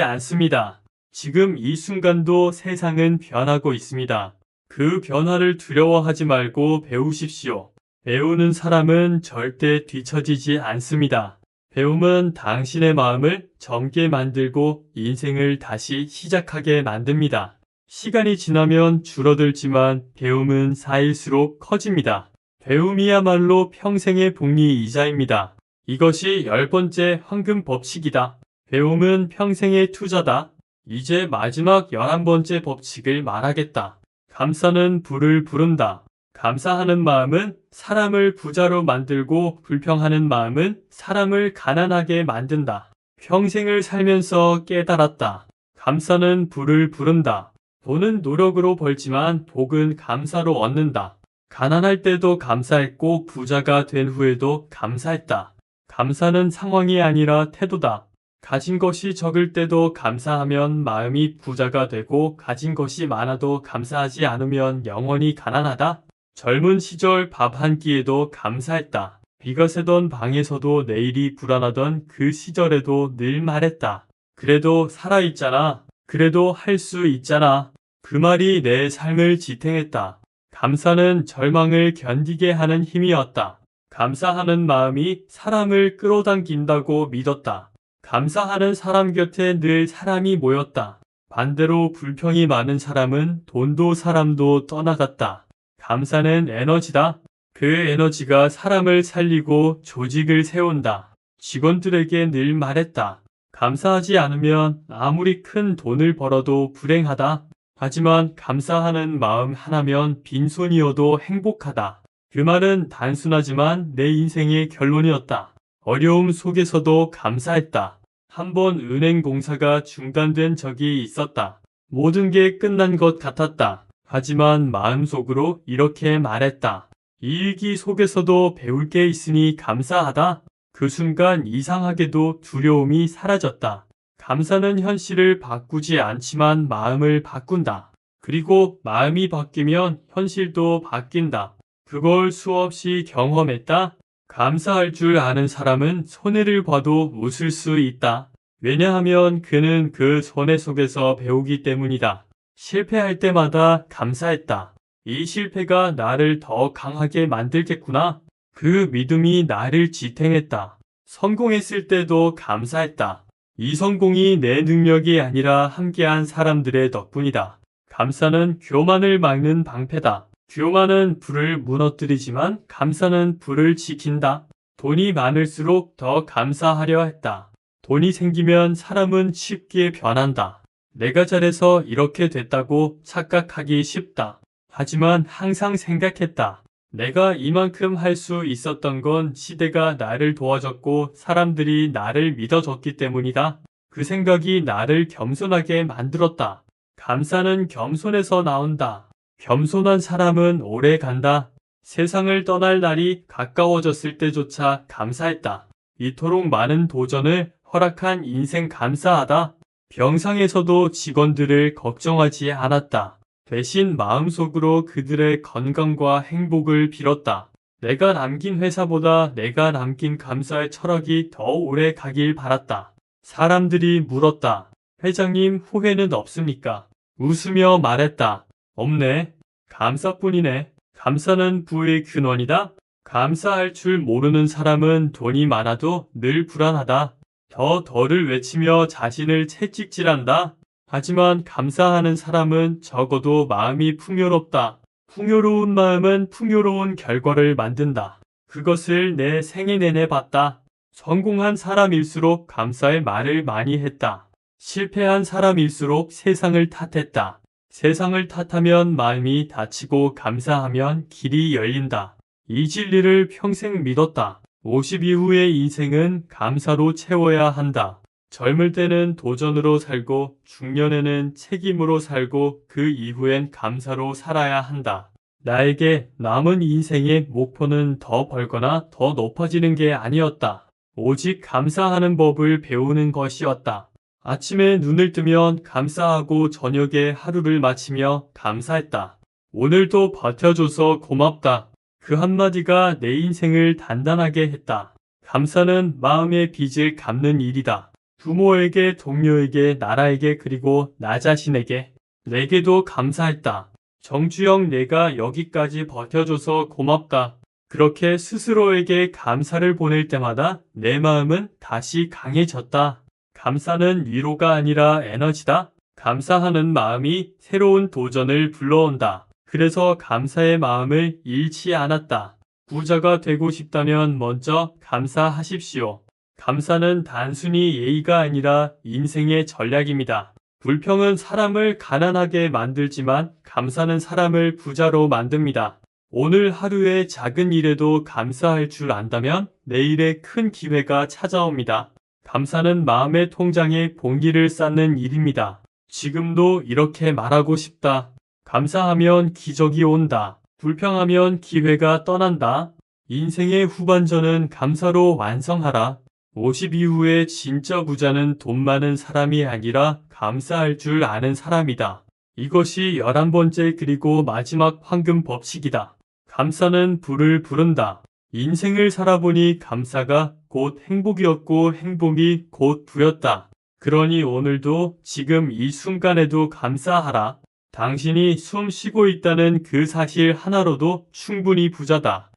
[SPEAKER 1] 않습니다. 지금 이 순간도 세상은 변하고 있습니다. 그 변화를 두려워하지 말고 배우십시오. 배우는 사람은 절대 뒤처지지 않습니다. 배움은 당신의 마음을 젊게 만들고 인생을 다시 시작하게 만듭니다. 시간이 지나면 줄어들지만 배움은 쌓일수록 커집니다. 배움이야말로 평생의 복리이자입니다. 이것이 10번째 황금 법칙이다. 배움은 평생의 투자다. 이제 마지막 11번째 법칙을 말하겠다. 감사는 불을 부른다. 감사하는 마음은 사람을 부자로 만들고 불평하는 마음은 사람을 가난하게 만든다. 평생을 살면서 깨달았다. 감사는 불을 부른다. 돈은 노력으로 벌지만 복은 감사로 얻는다. 가난할 때도 감사했고 부자가 된 후에도 감사했다. 감사는 상황이 아니라 태도다. 가진 것이 적을 때도 감사하면 마음이 부자가 되고 가진 것이 많아도 감사하지 않으면 영원히 가난하다. 젊은 시절 밥 한 끼에도 감사했다. 비가 새던 방에서도 내일이 불안하던 그 시절에도 늘 말했다. 그래도 살아있잖아. 그래도 할 수 있잖아. 그 말이 내 삶을 지탱했다. 감사는 절망을 견디게 하는 힘이었다. 감사하는 마음이 사람을 끌어당긴다고 믿었다. 감사하는 사람 곁에 늘 사람이 모였다. 반대로 불평이 많은 사람은 돈도 사람도 떠나갔다. 감사는 에너지다. 그 에너지가 사람을 살리고 조직을 세운다. 직원들에게 늘 말했다. 감사하지 않으면 아무리 큰 돈을 벌어도 불행하다. 하지만 감사하는 마음 하나면 빈손이어도 행복하다. 그 말은 단순하지만 내 인생의 결론이었다. 어려움 속에서도 감사했다. 한번 은행 공사가 중단된 적이 있었다. 모든 게 끝난 것 같았다. 하지만 마음속으로 이렇게 말했다. 이 일기 속에서도 배울 게 있으니 감사하다. 그 순간 이상하게도 두려움이 사라졌다. 감사는 현실을 바꾸지 않지만 마음을 바꾼다. 그리고 마음이 바뀌면 현실도 바뀐다. 그걸 수없이 경험했다. 감사할 줄 아는 사람은 손해를 봐도 웃을 수 있다. 왜냐하면 그는 그 손해 속에서 배우기 때문이다. 실패할 때마다 감사했다. 이 실패가 나를 더 강하게 만들겠구나. 그 믿음이 나를 지탱했다. 성공했을 때도 감사했다. 이 성공이 내 능력이 아니라 함께한 사람들의 덕분이다. 감사는 교만을 막는 방패다. 교만은 불을 무너뜨리지만 감사는 불을 지킨다. 돈이 많을수록 더 감사하려 했다. 돈이 생기면 사람은 쉽게 변한다. 내가 잘해서 이렇게 됐다고 착각하기 쉽다. 하지만 항상 생각했다. 내가 이만큼 할 수 있었던 건 시대가 나를 도와줬고 사람들이 나를 믿어줬기 때문이다. 그 생각이 나를 겸손하게 만들었다. 감사는 겸손에서 나온다. 겸손한 사람은 오래 간다. 세상을 떠날 날이 가까워졌을 때조차 감사했다. 이토록 많은 도전을 허락한 인생 감사하다. 병상에서도 직원들을 걱정하지 않았다. 대신 마음속으로 그들의 건강과 행복을 빌었다. 내가 남긴 회사보다 내가 남긴 감사의 철학이 더 오래 가길 바랐다. 사람들이 물었다. 회장님 후회는 없습니까? 웃으며 말했다. 없네. 감사뿐이네. 감사는 부의 근원이다. 감사할 줄 모르는 사람은 돈이 많아도 늘 불안하다. 더를 외치며 자신을 채찍질한다. 하지만 감사하는 사람은 적어도 마음이 풍요롭다. 풍요로운 마음은 풍요로운 결과를 만든다. 그것을 내 생애 내내 봤다. 성공한 사람일수록 감사의 말을 많이 했다. 실패한 사람일수록 세상을 탓했다. 세상을 탓하면 마음이 다치고 감사하면 길이 열린다. 이 진리를 평생 믿었다. 50 이후의 인생은 감사로 채워야 한다. 젊을 때는 도전으로 살고 중년에는 책임으로 살고 그 이후엔 감사로 살아야 한다. 나에게 남은 인생의 목표는 더 벌거나 더 높아지는 게 아니었다. 오직 감사하는 법을 배우는 것이었다. 아침에 눈을 뜨면 감사하고 저녁에 하루를 마치며 감사했다. 오늘도 버텨줘서 고맙다. 그 한마디가 내 인생을 단단하게 했다. 감사는 마음의 빚을 갚는 일이다. 부모에게, 동료에게, 나라에게, 그리고 나 자신에게. 내게도 감사했다. 정주영, 내가 여기까지 버텨줘서 고맙다. 그렇게 스스로에게 감사를 보낼 때마다 내 마음은 다시 강해졌다. 감사는 위로가 아니라 에너지다. 감사하는 마음이 새로운 도전을 불러온다. 그래서 감사의 마음을 잃지 않았다. 부자가 되고 싶다면 먼저 감사하십시오. 감사는 단순히 예의가 아니라 인생의 전략입니다. 불평은 사람을 가난하게 만들지만 감사는 사람을 부자로 만듭니다. 오늘 하루의 작은 일에도 감사할 줄 안다면 내일의 큰 기회가 찾아옵니다. 감사는 마음의 통장에 봉기를 쌓는 일입니다. 지금도 이렇게 말하고 싶다. 감사하면 기적이 온다. 불평하면 기회가 떠난다. 인생의 후반전은 감사로 완성하라. 50 이후에 진짜 부자는 돈 많은 사람이 아니라 감사할 줄 아는 사람이다. 이것이 11번째 그리고 마지막 황금 법칙이다. 감사는 부를 부른다. 인생을 살아보니 감사가 곧 행복이었고 행복이 곧 부였다. 그러니 오늘도 지금 이 순간에도 감사하라. 당신이 숨 쉬고 있다는 그 사실 하나로도 충분히 부자다.